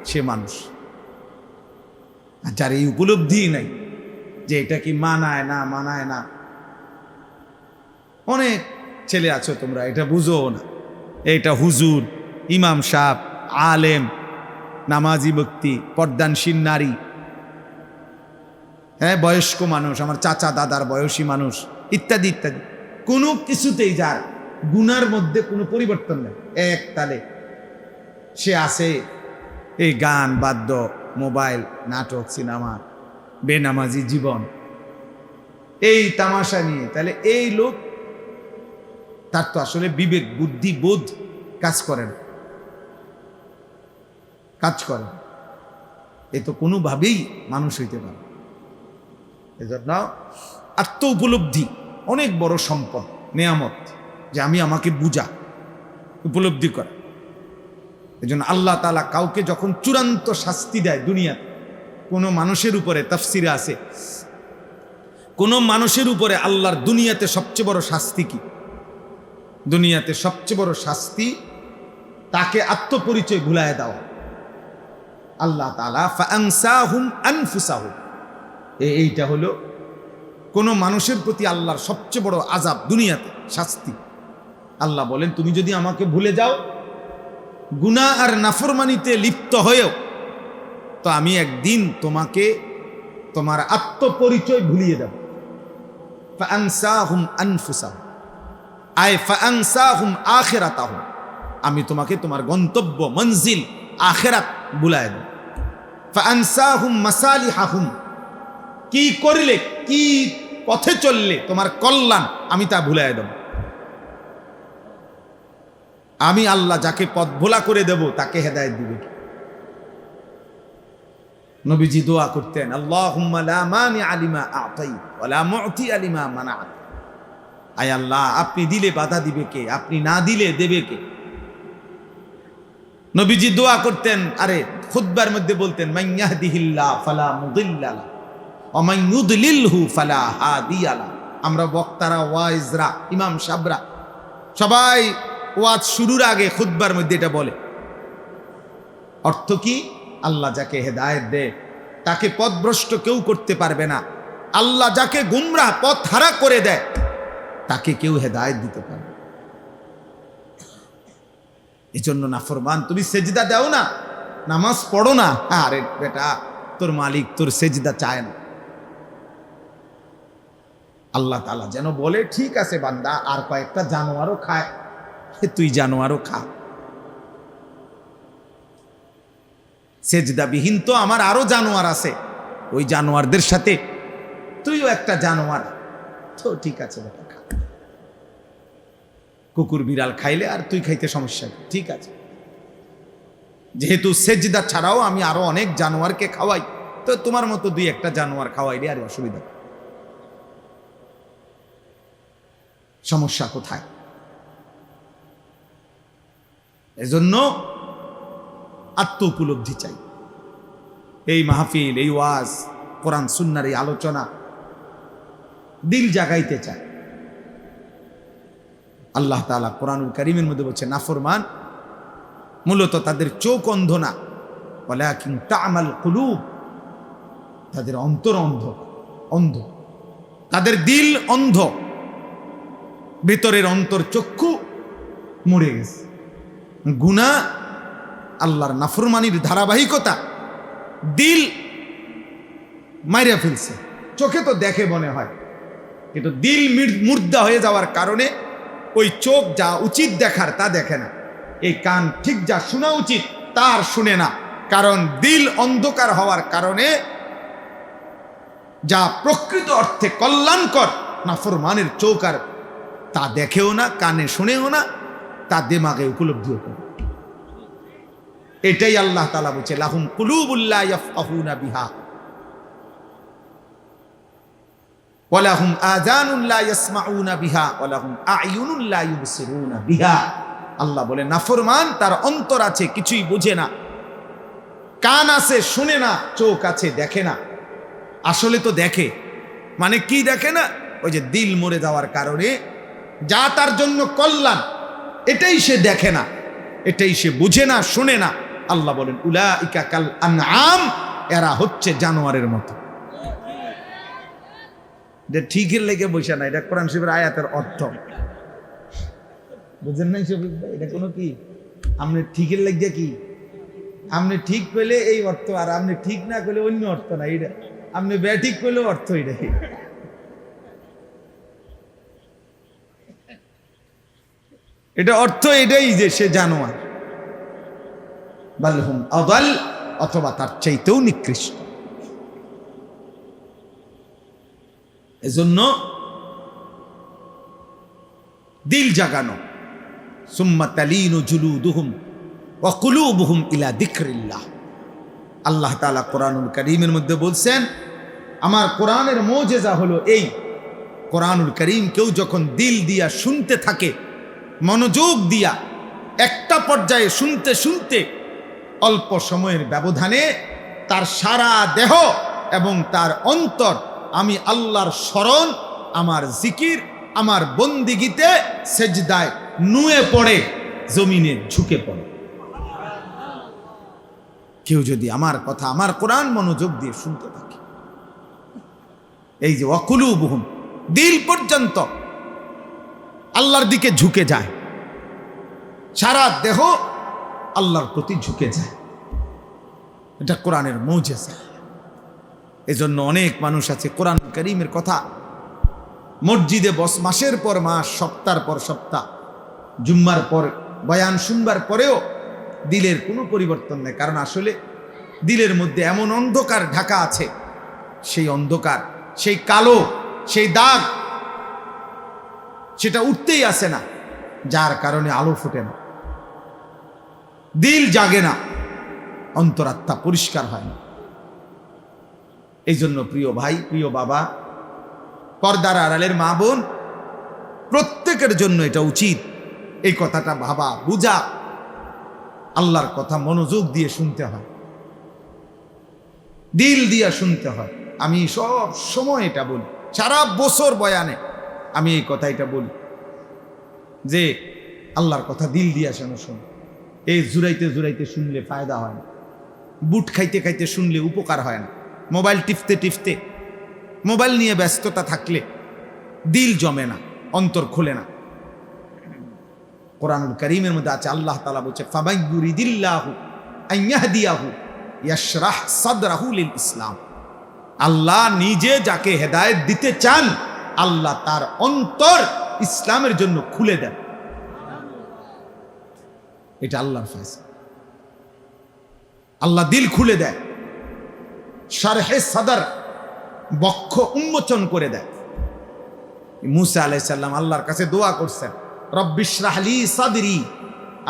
[SPEAKER 1] সে মানুষ। আর যার এই উপলব্ধি নাই যে এটা কি মানায় না মানায় না, অনেক ছেলে আছো তোমরা এটা বুঝো না, এটা হুজুর, ইমাম সাহেব, আলেম, নামাজি ব্যক্তি, পর্দানশীল নারী, হ্যাঁ বয়স্ক মানুষ, আমার চাচা দাদার বয়সী মানুষ, ইত্যাদি ইত্যাদি, কোনো কিছুতেই যার গুনার মধ্যে কোনো পরিবর্তন নেই, এক তালে সে আছে এই গান, বাদ্য, মোবাইল, নাটক, সিনেমা, বেনামাজি জীবন, এই তামাশা নিয়ে। তাহলে এই লোক, তার তো আসলে বিবেক বুদ্ধি বোধ কাজ করে না, এ তো কোনোভাবেই মানুষ হইতে পারে। এজন্য আত্ম উপলব্ধি অনেক বড় সম্পদ, নেয়ামত, যে আমি আমাকে বুঝা, উপলব্ধি করা। এজন্য আল্লাহ তাআলা কাউকে যখন চূড়ান্ত শাস্তি দেয় দুনিয়াতে, কোনো মানুষের উপরে, তাফসিরে আছে, কোনো মানুষের উপরে আল্লাহর দুনিয়াতে সবচেয়ে বড় শাস্তি কি? দুনিয়াতে সবচেয়ে বড় শাস্তি তাকে আত্মপরিচয় ভুলায় দাও। আল্লাহ তাআলা ফাআনসাহুম আনফুসাহুম, এইটা হলো কোন মানুষের প্রতি আল্লাহর সবচেয়ে বড় আযাব দুনিয়াতে, শাস্তি। আল্লাহ বলেন তুমি যদি আমাকে ভুলে যাও, গুনাহ আর নাফরমানিতে লিপ্ত হয়েও, তো আমি একদিন তোমাকে তোমার আত্মপরিচয় ভুলিয়ে দেব। ফাআনসাহুম আনফুসাহুম আয় ফাআনসাহুম আখিরাতাহুম, আমি তোমাকে তোমার গন্তব্য মঞ্জিল আখিরাত ভুলায় দেব। ফাআনসাহুম মাসালিহাহুম, কি করলে, কি পথে চললে তোমার কল্যাণ, আমি তা ভুলায় দেব। আমি আল্লাহ যাকে পথ ভোলা করে দেব তাকে হেদায়েত দিবে। নবীজি দোয়া করতেন, আল্লাহুম্মা লা মানিআ লিমা আ'তাইত ওয়া লা মু'তিয়া লিমা মানা'ত। আয় আল্লাহ, আপনি দিলে বাধা দিবে কে, আপনি না দিলে দেবে কে? নবীজি দোয়া করতেন, আরে খুতবার মধ্যে বলতেন, মান ইয়াহদিহিল্লাহ ফালা মুদিল্লা লাহু ওয়া মান ইউদ্লিলহু ফালা হাদিয়া লাহু। আমরা বক্তারা, ওয়াইজরা, ইমাম সাহেবরা সবাই ওয়াজ শুরুর আগে খুতবার মধ্যে এটা বলে। অর্থ কি? আল্লাহ যাকে হেদায়েত দেয় তাকে পথভ্রষ্ট কেউ করতে পারবে না। আল্লাহ যাকে গুমরাহ পথ হারা করে দেয় তাকে কেউ হেদায়েত দিতে পারবে। এই জন্য নাফরমান, তুমি সেজদা দাও না, নামাজ পড়ো না, আরে বেটা তোর মালিক তোর সেজদা চায় না। আল্লাহ তাআলা যেন বলে, ঠিক আছে বান্দা, আর কয়েকটা জানোয়ারও খায়, তুই জানোয়ারও খা। সেজদাবিহীন তো আমার আরো জানোয়ার আছে, ওই জানোয়ারদের সাথে তুইও একটা জানোয়ার, তো ঠিক আছে বেটা খা। কুকুর বিড়াল খাইলে আর তুই খাইতে সমস্যা কি? ঠিক আছে, যেহেতু সেজদা ছাড়াও আমি আরো অনেক জানোয়ারকে খাওয়াই, তো তোমার মতো দুই একটা জানোয়ার খাওয়াইলে আর অসুবিধা, সমস্যা কোথায়? এজন্য আত্ম উপলব্ধি চাই। এই মাহফিল, এই ওয়াজ, কোরআন সুন্নাহর এই আলোচনা দিল জাগাইতে চায়। আল্লাহ তাআলা কোরআনুল কারীমের মধ্যে বলছে, নাফরমান মূলত তাদের চোখ অন্ধ না, ওয়ালাকিন তা'মাল কুলুব, তাদের অন্তর অন্ধ, তাদের দিল অন্ধ, ভিতরের অন্তর চক্ষু মরে গেছে। গুনাহ, আল্লাহর নাফরমানির ধারাবাহিকতা দিল মাইরা ফেলছে। চোখে তো দেখে মনে হয়, কিন্তু দিল মুর্দা হয়ে যাওয়ার কারণে ওই চোখ যা উচিত দেখার তা দেখে না, এই কান ঠিক যা শোনা উচিত তা আর শুনে না। কারণ দিল অন্ধকার হওয়ার কারণে যা প্রকৃত অর্থে কল্যাণকর, নাফরমানের চোখ আর তা দেখেও না, কানে শুনেও না, তা দিমাগে উপলব্ধিও করে। এটাই আল্লাহ তাআলা বলছে, লাহুম কুলুবুল লা ইয়াফকাহুনা বিহা ওয়া লাহুম আযানুন লা ইয়াসমাউনা বিহা ওয়া লাহুম আ'য়ুনুন লা ইউবসিরুনা বিহা। আল্লাহ বলে, নাফরমান তার অন্তর আছে কিছুই বুঝে না, কান আছে শুনে না, চোখ আছে দেখে না। আসলে তো দেখে, মানে কি দেখে না? ওই যে দিল মরে যাওয়ার কারণে যা তার জন্য কল্যাণ এটাই সে দেখে না, এটাই সে বুঝে না, শুনে না। আল্লাহ বলেন, উলাইকা কাল আনআম, এরা হচ্ছে জানোয়ারের মতো। এটা ঠিকের লেগে বসে না, এটা কোরআন শরীফের আয়াতের অর্থ, বুঝেন নাই শফিক ভাই? এটা কোনো কি আপনি ঠিকের লেগে কি, আপনি ঠিক পেলে এই অর্থ, আর আপনি ঠিক না পেলে অন্য অর্থ না। এটা আপনি ব্যাঠিক পেলেও অর্থ এটাই। এটা অর্থ এটাই যে সে জানোয়ার, বালহুম আদাল, অথবা তার চাইতেও নিকৃষ্ট। এজন্য দিল জাগানো, সুম্মা তালিনু জুলুদুহুম ওয়া কুলুবুহুম ইলা যিকরিল্লাহ। আল্লাহ তাআলা কোরআনুল কারীমের মধ্যে বলছেন, আমার কোরআনের মুজিজা হলো এই, কোরআনুল কারীম কেউ যখন দিল দিয়া শুনতে থাকে, মনোযোগ দিয়া একটা পর্যায়ে শুনতে শুনতে অল্প সময়ের ব্যবধানে তার সারা দেহ এবং তার অন্তর আমি আল্লাহর স্মরণ, আমার জিকির, আমার বন্দিগিতে সেজদায় নুয়ে পড়ে, জমিনে ঝুঁকে পড়ে। কেউ যদি আমার কথা, আমার কোরআন মনোযোগ দিয়ে শুনতে থাকে, এই যে ওয়াকুলুবুহুম, দিল পর্যন্ত আল্লাহর দিকে ঝুঁকে যায়, সারা দেহ আল্লাহর প্রতি ঝুঁকে যায়, এটা কোরআনের মুজিজা। এজন্য অনেক মানুষ আছে কোরআন কারীমের কথা মসজিদে মাসের পর মাস, সপ্তাহের পর সপ্তাহ, জুম্মার পর বয়ান শুনবার পরেও দিলের কোনো পরিবর্তন নেই। কারণ আসলে দিলের মধ্যে এমন অন্ধকার ঢাকা আছে, সেই অন্ধকার, সেই কালো, সেই দাগ, সেটা উঠতেই আসে না, যার কারণে আলো ফুটে না। দিল জাগে না, অন্তরাত্মা পরিষ্কার হয় না। এই জন্য প্রিয় ভাই, প্রিয় বাবা, পর্দার আড়ালের মা বোন, প্রত্যেকের জন্য এটা উচিত এই কথাটা ভাবা বুঝা, আল্লাহর কথা মনোযোগ দিয়ে শুনতে হয়, দিল দিয়ে শুনতে হয়। আমি সব সময় এটা বলি, সারা বছর বয়ানে আমি এই কথাটা বলি যে আল্লাহর কথা দিল দিয়ে শোনো। এই জুড়াইতে জুড়াইতে শুনলে ফায়দা হয় না, বুট খাইতে খাইতে শুনলে উপকার হয় না, মোবাইল টিপতে টিপতে, মোবাইল নিয়ে ব্যস্ততা থাকলে দিল জমে না, অন্তর খোলে না। কোরআনুল কারীমের মধ্যে আছে, আল্লাহ তাআলা বলছে ফামান ইউরিদিল্লাহু আন ইয়াহদিয়াহু ইয়াশরাহ সাদরাহু লিল ইসলাম। আল্লাহ নিজে যাকে হেদায়েত দিতে চান, আল্লাহ তার অন্তর ইসলামের জন্য খুলে দেন। এটা আল্লাহর ফয়সালা। আল্লাহ দিল খুলে দেয়, শারহে সাদর, বক্ষ উন্মোচন করে দেয়। মুসা আলাইহিস সালাম আল্লাহর কাছে দোয়া করছেন, রব্বিশরাহ লি সাদরি,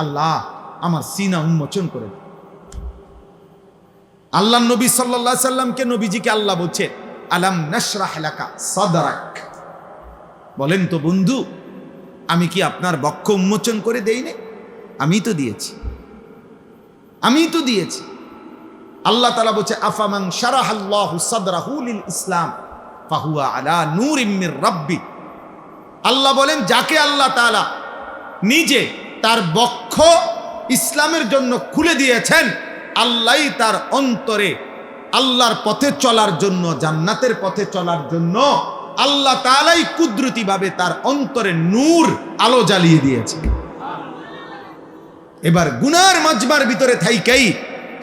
[SPEAKER 1] আল্লাহ আমার সিনা উন্মোচন করে দেয়। আল্লাহ নবী সাল্লাল্লাহু আলাইহি সাল্লামকে, নবীজিকে আল্লাহ বলছে আলাম নাশরাহ লাকা সাদরাক। বলেন তো বন্ধু, আমি কি আপনার বক্ষ উন্মোচন করে দেই না? আমি তো দিয়েছি, আমি তো দিয়েছি। আল্লাহ তাআলা বলছে আফামান শারাহাল্লাহু সাদরাহু লিল ইসলাম ফাহুয়া আলা নূরিম মির রাব্বি। আল্লাহ বলেন, যাকে আল্লাহ তাআলা নিজে তার বক্ষ ইসলামের জন্য খুলে দিয়েছেন, আল্লাহই তার অন্তরে আল্লাহর পথে চলার জন্য, জান্নাতের পথে চলার জন্য আল্লাহ তাআলাই কুদরতি ভাবে তার অন্তরে নূর, আলো জ্বালিয়ে দিয়েছে। এবার গুনার মাজমার ভিতরে থাইকাই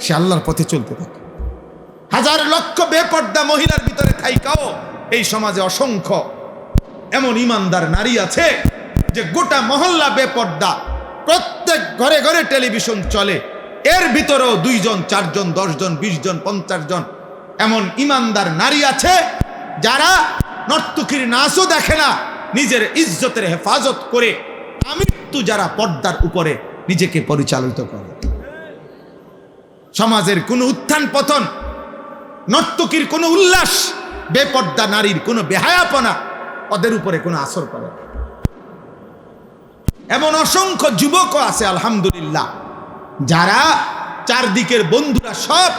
[SPEAKER 1] সে আল্লাহর পথে চলতে থাকে। হাজার লক্ষ বেপর্দা মহিলার ভিতরে থাইকাও এই সমাজে অসংখ্য এমন ইমানদার নারী আছে যে গোটা মহল্লা বেপর্দা, প্রত্যেক ঘরে ঘরে টেলিভিশন চলে, এর ভিতরেও 2 জন 4 জন 10 জন 20 জন 50 জন এমন ইমানদার নারী আছে যারা নর্তকীর নাচও দেখে না, নিজের ইজ্জতের হেফাজত করে আমৃত্যু যারা পর্দার উপরে নিজেকে পরিচালিত করে। সমাজের কোনো উত্থান পতন, নর্তকীর কোনো উল্লাস, বেপর্দা নারীর কোনো বেহায়াপনা ওদের উপরে কোনো আসর করে না। এমন অসংখ্য যুবকও আছে আলহামদুলিল্লাহ, যারা চারদিকের বন্ধুরা সব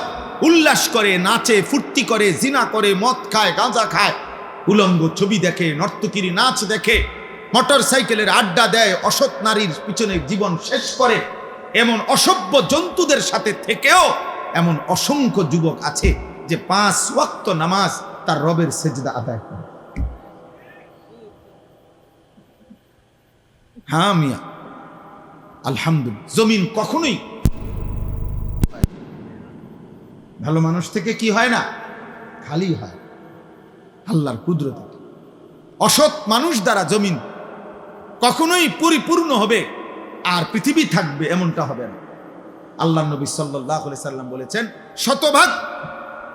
[SPEAKER 1] উল্লাস করে, নাচে, ফুর্তি করে, জিনা করে, মদ খায়, গাঁজা খায়, উলঙ্গ ছবি দেখে, নর্তকীর নাচ দেখে, মোটর সাইকেলের আড্ডা দেয়, অসৎ নারীর পিছনে জীবন শেষ করে, এমন অসভ্য জন্তুদের সাথে থেকেও এমন অসংখ্য যুবক আছে যে 5 ওয়াক্ত নামাজ তার রবের সেজদা আদায় করে। হ্যাঁ মিয়া, আলহামদুলিল্লাহ। জমিন কখনোই ভালো মানুষ থেকে কি হয় না, খালি হয় আল্লাহর কুদরতে। অসৎ মানুষ দ্বারা জমিন কখনোই পরিপূর্ণ হবে আর পৃথিবী থাকবে এমনটা হবে না। আল্লাহ নবী সাল্লাল্লাহু আলাইহি সাল্লাম বলেছেন, শতভাগ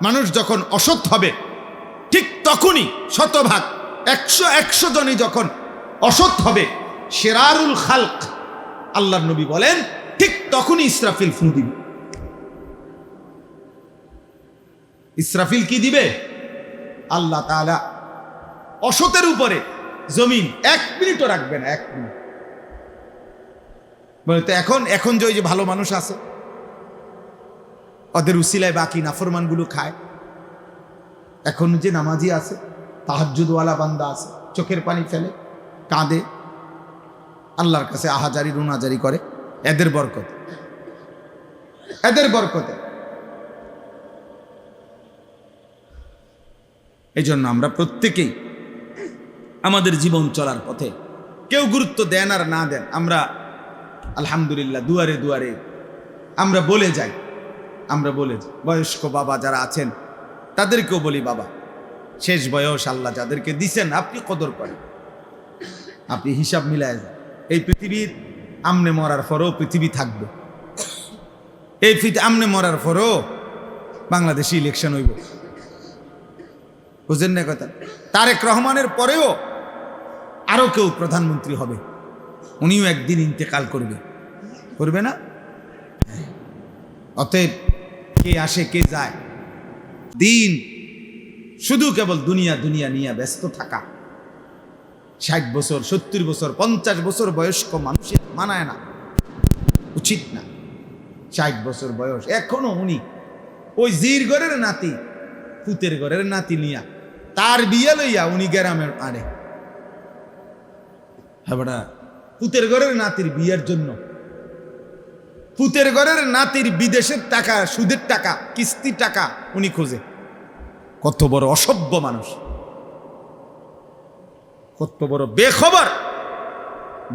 [SPEAKER 1] মানুষ যখন অসৎ হবে, ঠিক তখনই শতভাগ 100 জনই যখন অসৎ হবে, শিরারুল খালক, আল্লাহ নবী বলেন ঠিক তখনই ইসরাফিল ফু দিবে। ইসরাফিল কি দিবে? আল্লাহ তাআলা অসতের উপরে জমিন 1 মিনিটও রাখবে না, 1 মিনিট। বলে তো এখন যে ভালো মানুষ আছে, ওদের উসিলায় বাকি নাফরমানগুলো খায়, এখন যে নামাজি আছে, তাহাজ্জুদওয়ালা বান্দা আছে, চোখের পানি ফেলে, কাঁদে, আল্লাহর কাছে আহাজারি রুনাজারি করে, এদের বরকতে, এদের বরকতে। এই জন্য আমরা প্রত্যেকেই আমাদের জীবন চলার পথে কেউ গুরুত্ব দেন আর না দেন, আমরা আলহামদুলিল্লাহ দুয়ারে দুয়ারে আমরা বলে যাই। বয়স্ক বাবা যারা আছেন তাদেরকেও বলি, বাবা শেষ বয়স আল্লাহ যাদেরকে দিছেন আপনি কদর করেন, আপনি হিসাব মিলায় যান। এই পৃথিবীর আমনে মরার পরও পৃথিবী থাকবে, এই আমনে মরার পরও বাংলাদেশে ইলেকশন হইব, বুঝেন না কথা? তারেক রহমানের পরেও আরো কেউ প্রধানমন্ত্রী হবে, উনিও একদিন ইন্তেকাল করবে না? অতএব কে আসে কে যায়, দিন শুধু কেবল দুনিয়া দুনিয়া নিয়ে ব্যস্ত থাকা 60 বছর 70 বছর 50 বছর বয়স্ক মানুষের মানায় না, উচিত না। 60 বছর বয়স এখনো উনি ওই জির ঘরের নাতি পুতের ঘরের নাতি নিয়া তার বিয়ে লইয়া উনি গ্রামের আরে হ্যাঁ বেটা, পুতের ঘরের নাতির বিয়ের জন্য পুতের ঘরের নাতির বিদেশের টাকা, সুদের টাকা, কিস্তির টাকা উনি খোঁজে। কত বড় অসভ্য মানুষ, কত বড় বেখবর,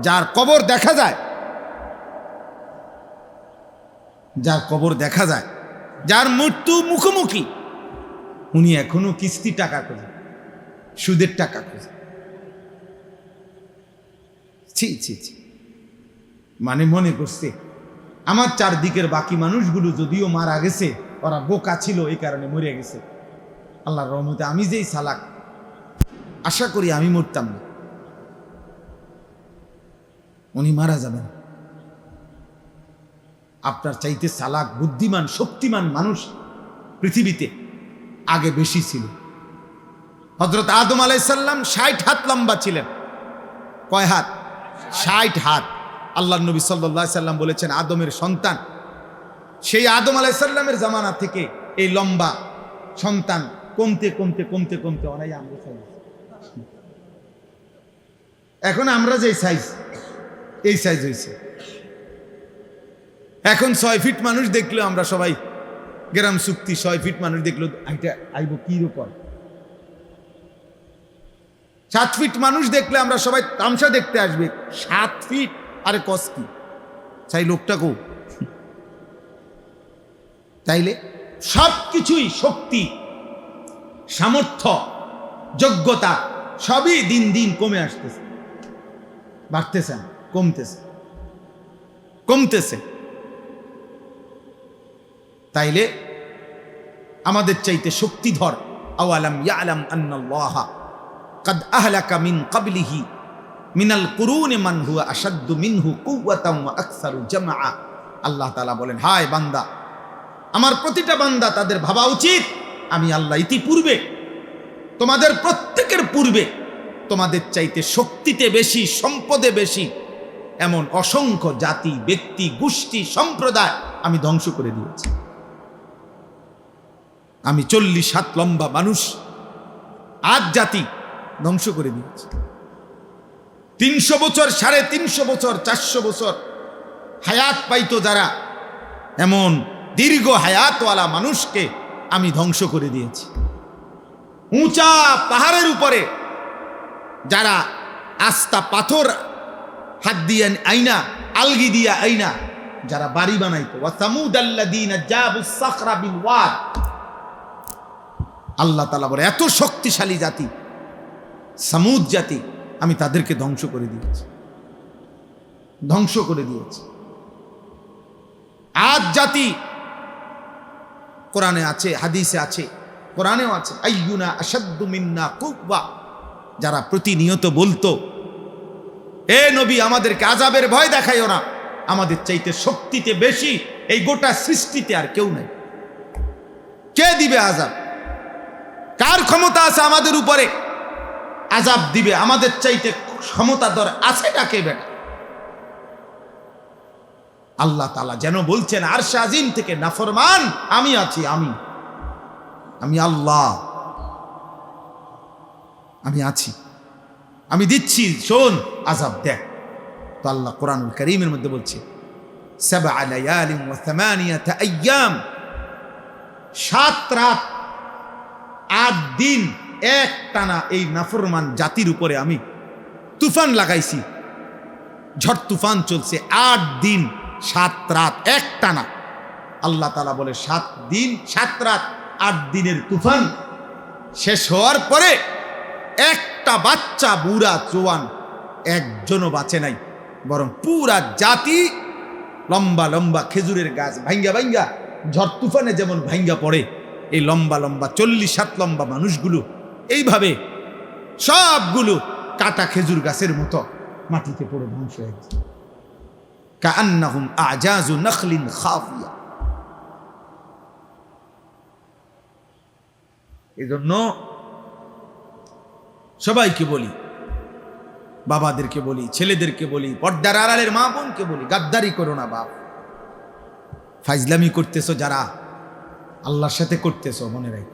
[SPEAKER 1] যার কবর দেখা যায়, যার কবর দেখা যায়, যার মৃত্যু মুখোমুখি, উনি এখনো কিস্তি টাকা খোঁজে, সুদের টাকা খোঁজে। ছি ছি ছি, মানে মনে করছে আমার চারদিকের বাকি মানুষগুলো যদিও মারা গেছে, ওরা বোকা ছিল এই কারণে মরে গেছে, আল্লাহর রহমতে আমি যেই চালাক, আশা করি আমি মরতাম না, উনি মারা যাবেন। আপনার চাইতে চালাক, বুদ্ধিমান, শক্তিমান মানুষ পৃথিবীতে আগে বেশি ছিল। হযরত আদম আলাইহিস সালাম 60 হাত লম্বা ছিলেন। কয় হাত? 60 হাত। আল্লাহর নবী সাল্লাল্লাহু আলাইহি সাল্লাম বলেছেন আদমের সন্তান, সেই আদম আলাইহিস সালামের জামানা থেকে এই লম্বা সন্তান কমতে কমতে কমতে কমতে অনেক আমরা সাইজ, এখন আমরা যে সাইজ এই সাইজ হয়েছে। এখন 6 ফিট মানুষ দেখলেও আমরা সবাই গ্রাম চুক্তি, 6 ফিট মানুষ দেখলো আইব কি রকম, 7 ফিট মানুষ দেখলে আমরা সবাই তামসা দেখতে আসবে। 7 ফিট আরে কস কি চাই লোকটাকেও, তাইলে সব কিছুই শক্তি, সামর্থ্য, যোগ্যতা সবই দিন দিন কমে আসতেছে, বাড়তেছে না, কমতেছে কমতেছে। তাইলে আমাদের চাইতে শক্তিধর, আওয়ালাম ইয়ালাম আন্নাল্লাহা কাদ আহলাকা মিন ক্বাবলিহি মিনাল কুরুনি মান হুয়া আশাদ্দু মিনহু কুওয়াতান ওয়া আকসারু জামআ। আল্লাহ তাআলা বলেন, হায় বান্দা, আমার প্রতিটা বান্দা তাদের ভাবা উচিত আমি আল্লাহ ইতিপূর্বে তোমাদের প্রত্যেকের পূর্বে তোমাদের চাইতে শক্তিতে বেশি, সম্পদে বেশি এমন অসংখ্য জাতি, ব্যক্তি, গোষ্ঠী, সম্প্রদায় আমি ধ্বংস করে দিয়েছি। আমি 40 হাত লম্বা মানুষ, আজ জাতি ধ্বংস করে দিয়েছি। 300 বছর, 350 বছর, 400 বছর হায়াত পাইতো যারা, এমন দীর্ঘ হায়াতওয়ালা মানুষকে আমি ধ্বংস করে দিয়েছি। উঁচা পাহাড়ের উপরে যারা আস্তা পাথর হাত দিয়ে আইনা, আলগি দিয়া আইনা যারা বাড়ি বানাইতো, ওয়া সামুদাল্লাযীনা জাবুস সাখরা বিল ওয়াদ। আল্লাহ তাআলা বলে এত শক্তিশালী জাতি সামুদ জাতি, আমি তাদেরকে ধ্বংস করে দিয়েছি, ধ্বংস করে দিয়েছি। আজ জাতি, কোরআনে আছে, হাদিসে আছে, কোরআনেও আছে, আইয়ুনা আশাদ্দু মিন্না কুওয়া, যারা প্রতিনিয়ত বলতো এ নবী আমাদেরকে আযাবের ভয় দেখাইও না, আমাদের চাইতে শক্তিতে বেশি এই গোটা সৃষ্টিতে আর কেউ নাই। কে দিবে আযাব? কার ক্ষমতা আছে আমাদের উপরে আযাব দিবে? আমাদের চাইতে ক্ষমতাধর আছে কাকে বেটা? আল্লাহ তাআলা যেন বলছেন আরশ আজিম থেকে, নাফরমান আমি আছি, আমি আল্লাহ, আমি আছি, আমি দিচ্ছি, শোন আযাব দেখ। তো আল্লাহ কোরআনুল কারীমের মধ্যে বলছে 7 লায়ালিন ওয়া 8 আইয়াম, 7 রাত 8 দিন এক টানা এই নাফরমান জাতির উপরে আমি তুফান লাগাইছি, ঝড় তুফান চলছে 8 দিন 7 রাত এক টানা। আল্লাহ তাআলা বলে 7 দিন 7 রাত 8 দিনের তুফান শেষ হওয়ার পরে একটা বাচ্চা, বুড়া, জওয়ান একজনও বাঁচে নাই, বরং পুরা জাতি লম্বা লম্বা খেজুরের গাছ ভাঙ্গা ভাঙ্গা ঝড় তুফানে যেমন ভাঙ্গা পড়ে, এই লম্বা লম্বা 40 হাত লম্বা মানুষগুলো এইভাবে সবগুলো কাটা খেজুর গাছের মতো মাটিতে পড়ে ধ্বংস হয়ে গেছে। কাআন্নাহুম আজাজু নাখলিন খাফিয়া, এই জন্য সবাইকে বলি, বাবাদেরকে বলি, ছেলেদেরকে বলি, পর্দার আড়ালের মা বোনকে বলি, গাদ্দারি করো না বাপ। ফাইজলামি করতেছো যারা, আল্লাহর সাথে করতেছো মনে রাখ।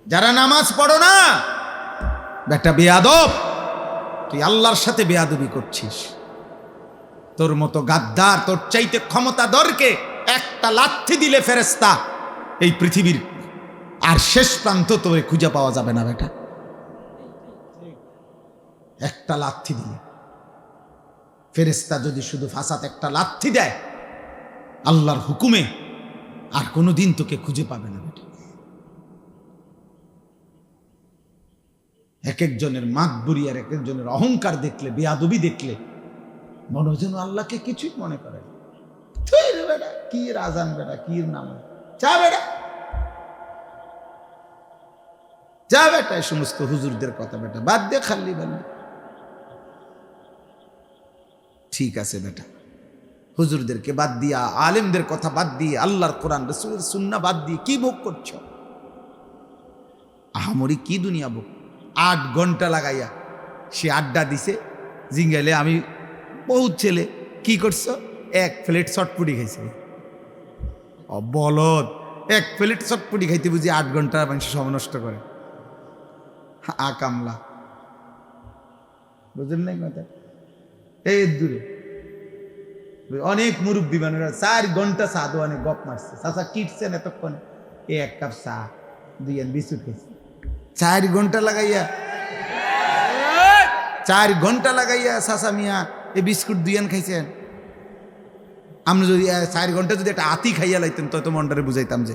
[SPEAKER 1] যারা নামাজ পড়ো না, বেটা বেয়াদব, তুই আল্লাহর সাথে বেয়াদবি করছিস। তোর মতো গাদ্দার, তোর চাইতে ক্ষমতাধরকে একটা লাথি দিলে ফেরেশতা এই পৃথিবীর আর শেষ প্রান্ত তোরে খুঁজে পাওয়া যাবে না বেটা। একটা লাথি দিলে ফেরেশতা যদি শুধু ফাসাদ একটা লাথি দেয় আল্লাহর হুকুমে, আর কোনোদিন তোকে খুঁজে পাবে না বেটা। এক একজনের মাতবুরি আর এক একজনের অহংকার দেখলে, বেয়াদবি দেখলে মনে হয় যেন আল্লাহকে কিছুই মনে করে না। বেটা কি রাজান, বেটা কি নাম, যা বেটা যা বেটা, এই সমস্ত হুজুরদের কথা বেটা বাদ দিয়ে খালি বললি। ঠিক আছে বেটা, হুজুরদেরকে বাদ দিয়া, আলেমদের কথা বাদ দিয়ে, আল্লাহর কোরআন রাসূলের সুন্নাহ বাদ দিয়ে কি ভোগ করছো? আহামরি কি দুনিয়া ভোগ? 8 ঘন্টা লাগাইয়া সে আড্ডা দিছে জিঙ্গাইলে। আমি বহুত ছেলে কি করছো, 1 প্লেট চটপুটি খাইছে। বলদ, 1 প্লেট চটপুটি খাইতে বুঝি 8 ঘন্টা মানুষ সময় নষ্ট করে। কামলা বুঝলেন নাই কথা? এই দূরে অনেক মুরব্বী মানুষরা 4 ঘন্টা চা দোয়ানে গপ মারছে। চাচা কিটছেন এতক্ষণে, 1 কাপ চা 2 বিস্কুট খাইছে। 4 ঘন্টা লাগাইয়া, 4 ঘন্টা লাগাইয়া চাচা মিয়া এই বিস্কুট 2 খাইছেন। আমরা যদি 4 ঘন্টা যদি একটা আতি খাইয়া লাইতেন তত মনটারে বুঝাইতাম যে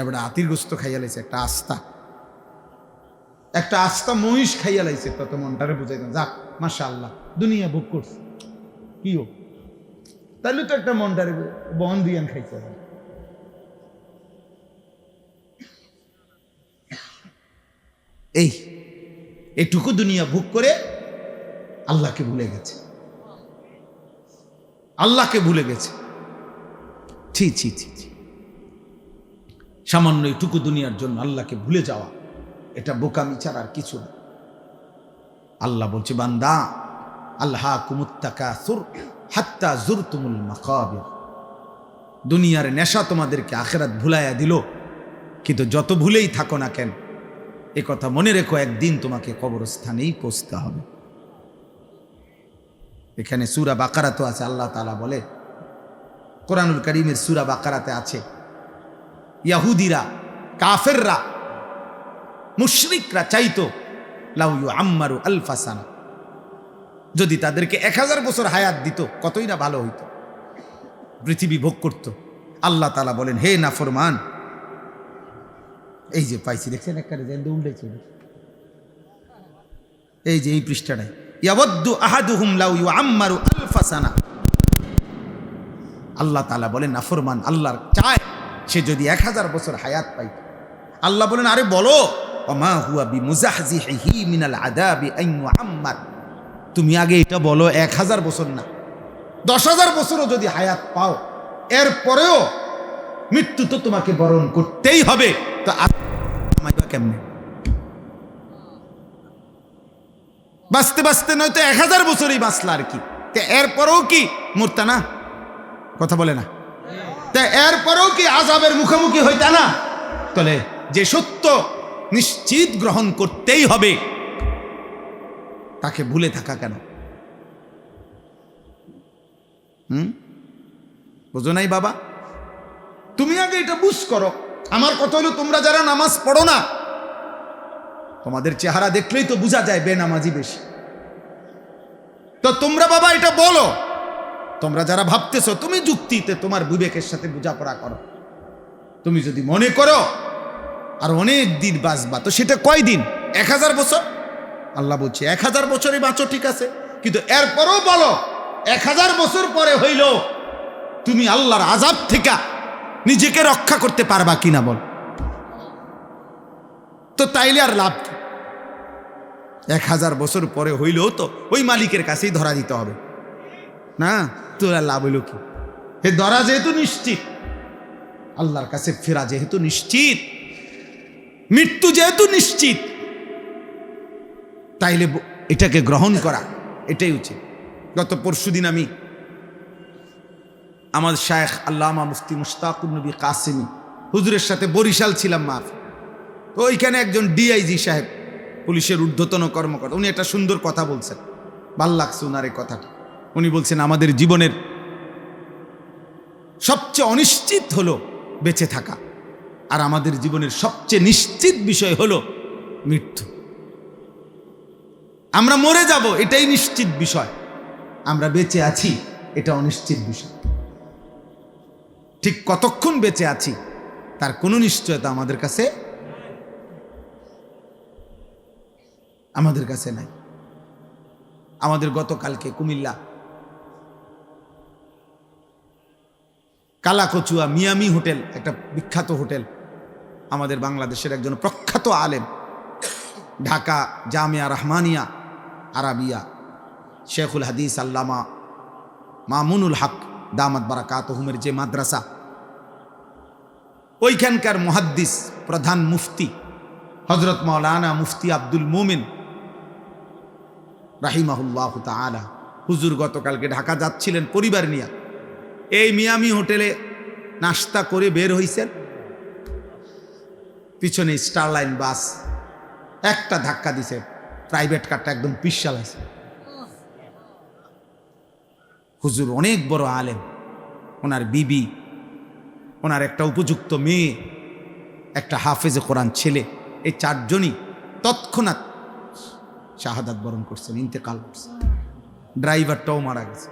[SPEAKER 1] বেটা আতির গোস্ত খাইয়া লাইছে, একটা আস্তা মহিষ খাইয়া লাইছে, তত মনটারে বুঝাইতাম যাক মাশাআল্লাহ দুনিয়া ভোগ করছে। কি হোক তাহলে তো একটা মনটারে বন 2 খাইছে। এইটুকু দুনিয়া ভোগ করে আল্লাহকে ভুলে গেছে, আল্লাহকে ভুলে গেছে। ছি ছি ছি ছি, সামান্য এইটুকু দুনিয়ার জন্য আল্লাহকে ভুলে যাওয়া, এটা বোকামি ছাড়া আর কিছু না। আল্লাহ বলছে বান্দা, আলহাকুমুত তাকাসুর হাত্তা যুরতুমুল মাকাবির। দুনিয়ার নেশা তোমাদেরকে আখিরাত ভুলাইয়া দিল, কিন্তু যত ভুলেই থাকো না কেন এ কথা মনে রেখো, একদিন তোমাকে কবরস্থানেই পৌঁছতে হবে। এখানে সূরা বাকারা তো আছে, আল্লাহ তাআলা বলে, কোরআনুল কারীমের সূরা বাকারাতে আছে, ইহুদিরা, কাফেররা, মুশরিকরা চাইতো লাউ ইউআম্মারু আলফা সানা, যদি তাদেরকে 1000 বছর হায়াত দিত কতই না ভালো হইতো, পৃথিবী ভোগ করত। আল্লাহ তাআলা বলেন, হে নাফরমান, এই যে পাইছি দেখছেন একবারে যেন উল্লেছে, এই যে এই পৃষ্ঠাটায়, ইয়াওয়াদ্দু আহাদুহুম লাউ ইউআম্মারু আলফা সানা। আল্লাহ তাআলা বলেন নাফরমান আল্লাহর চায় সে যদি 1000 বছর হায়াত পাইত। আল্লাহ বলেন, আরে বলো, ওমা হুয়া বিমুজাহজিহি মিনাল আযাবি আন ইউআম্মার, তুমি আগে এটা বলো 1000 বছর না 10,000 বছরও যদি হায়াত পাও, এরপরেও মৃত্যু তো তোমাকে বরণ করতেই হবে। তো কেমনে বাঁচতে বাঁচতে নয়তো 1000 বছরই বাঁচলা আর কি, এরপরেও কি মরতা না? কথা বলে না? এরপরেও কি আযাবের মুখোমুখি হইতা না? তাহলে যে সত্য নিশ্চিত গ্রহণ করতেই হবে, তাকে ভুলে থাকা কেন? বুঝো নাই বাবা? তুমি আগে এটা বুঝ করো। আমার কথা হলো, তোমরা যারা নামাজ পড়ো না, তোমাদের চেহারা দেখলেই তো বোঝা যায় বেনামাজি বেশি। তো তোমরা বাবা এটা বলো, তোমরা যারা ভাবতেছো, তুমি যুক্তিতে তোমার বিবেকের সাথে বোঝাপড়া করো। তুমি যদি মনে করো আর অনেক দিন বাঁচবা, তো সেটা কয়দিন? 1000 বছর? আল্লাহ বলছে 1000 বছরই বাঁচো, ঠিক আছে, কিন্তু এরপরও বলো 1000 বছর পরে হইল তুমি আল্লাহর আযাব থেকে নিজেকে রক্ষা করতে পারবা কিনা বল। তো তাইলে আর লাভ কি? 1000 বছর পরে হইলেও তো ওই মালিকের কাছেই ধরা দিতে হবে না, তোর আর লাভ হইল কি? এ ধরা যেহেতু নিশ্চিত, আল্লাহর কাছে ফেরা যেহেতু নিশ্চিত, মৃত্যু যেহেতু নিশ্চিত, তাইলে এটাকে গ্রহণ করা এটাই উচিত। গত পরশুদিন আমি আমার শায়েখ আল্লামা মুফতি মুশতাকুর নবী কাসেমি হুজুরের সাথে বরিশাল ছিলাম মাফ। তো ওইখানে একজন ডিআইজি সাহেব, পুলিশের ঊর্ধ্বতন কর্মকর্তা, উনি একটা সুন্দর কথা বলছেন, ভাল লাগছে ওনার এই কথাটা। উনি বলছেন আমাদের জীবনের সবচেয়ে অনিশ্চিত হলো বেঁচে থাকা, আর আমাদের জীবনের সবচেয়ে নিশ্চিত বিষয় হলো মৃত্যু। আমরা মরে যাব এটাই নিশ্চিত বিষয়, আমরা বেঁচে আছি এটা অনিশ্চিত বিষয়। ঠিক কতক্ষণ বেঁচে আছি তার কোনো নিশ্চয়তা আমাদের কাছে নাই। আমাদের গতকালকে কুমিল্লা কালাকচুয়া মিয়ামি হোটেল, একটা বিখ্যাত হোটেল, আমাদের বাংলাদেশের একজন প্রখ্যাত আলেম, ঢাকা জামিয়া রহমানিয়া আরাবিয়া শেখুল হাদিস আল্লামা মামুনুল হক দামাত বারাকাতুহুমের যে মাদ্রাসা, ওইখানকার মুহাদ্দিস প্রধান মুফতি হযরত মাওলানা মুফতি আব্দুল মুমিন রাহিমাহুল্লাহু তাআলা, হুজুর গতকালকে ঢাকা যাচ্ছিলেন পরিবার নিয়ে। এই মিয়ামি হোটেলে নাস্তা করে বের হইছেন, পিছনে স্টারলাইন বাস একটা ধাক্কা দিছে, প্রাইভেট কারটা একদম পিছাল আছে। হুজুর অনেক বড় আলেম, ওনার বিবি, ওনার একটা উপযুক্ত মেয়ে, একটা হাফেজে কোরআন ছেলে, এই চারজনই তৎক্ষণাৎ শাহাদাত বরণ করছেন, ইন্তেকাল করছেন। ড্রাইভারটাও মারা গেছে।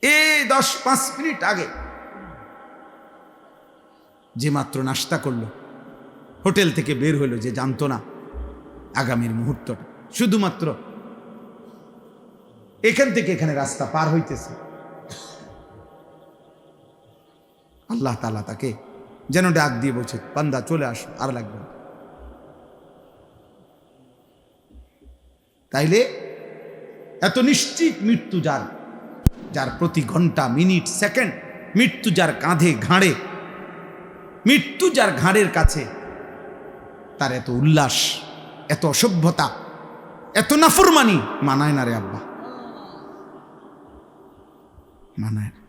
[SPEAKER 1] এই 10-5 মিনিট আগে যে মাত্র নাস্তা করলো, হোটেল থেকে বের হইলো, যে জানতো না আগামীর মুহূর্তটা, শুধুমাত্র এখান থেকে এখানে রাস্তা পার হইতেছে, আল্লাহ তাআলা তাকে যেন ডাক দিয়ে বলছে, বান্দা চলে আসো, আর লাগবে না। তাইলে এত নিশ্চিত মৃত্যু যার প্রতি ঘন্টা মিনিট সেকেন্ড মৃত্যু, যার কাঁধে ঘাড়ে মৃত্যু, যার ঘাড়ের কাছে, তার এত উল্লাস, এত অসভ্যতা, এত নাফরমানি মানায় না রে আব্বা, মানায় না।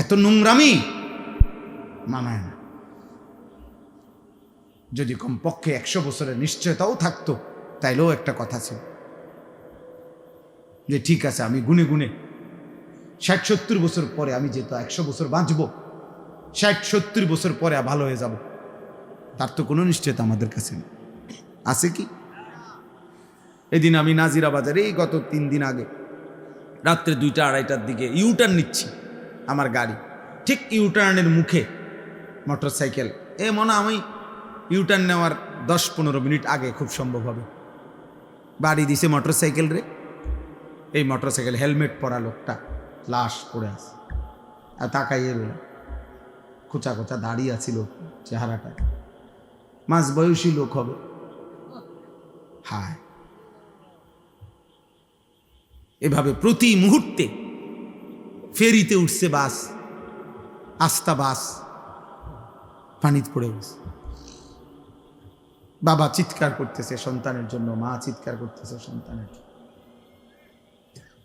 [SPEAKER 1] এত নোংরামি মানায় না। যদি কমপক্ষে 100 বছরের নিশ্চয়তাও থাকতো, তাইলেও একটা কথা ছিল যে ঠিক আছে, আমি গুনে গুনে 60-70 বছর পরে, আমি যেহেতু 100 বছর বাঁচব, 60-70 বছর পরে ভালো হয়ে যাব, তার তো কোনো নিশ্চয়তা আমাদের কাছে নেই। আছে কি? এদিন আমি নাজিরা বাজারে, এই গত 3 দিন আগে রাত্রে 2টা-2:30টার দিকে ইউটার্ন নিচ্ছি, আমার গাড়ি ঠিক ইউটার্নের মুখে মোটরসাইকেল, মনে আমি ইউটার্ন নেওয়ার 10-15 মিনিট আগে খুব সম্ভব হবে বাড়ি দিছে মোটরসাইকেল রে। এই মোটরসাইকেল হেলমেট পরা লোকটা লাশ পড়ে আছে, আর তাকাইয়ে রইল, খোঁচা খোঁচা দাঁড়িয়ে আছিল, চেহারাটা মাঝ বয়সী লোক হবে। হায়, এভাবে প্রতি মুহূর্তে ফেরিতে উঠছে বাস, আস্তা বাস পানিতে পড়ে গেছে। বাবা চিৎকার করতেছে সন্তানের জন্য, মা চিৎকার করতেছে সন্তানের জন্য।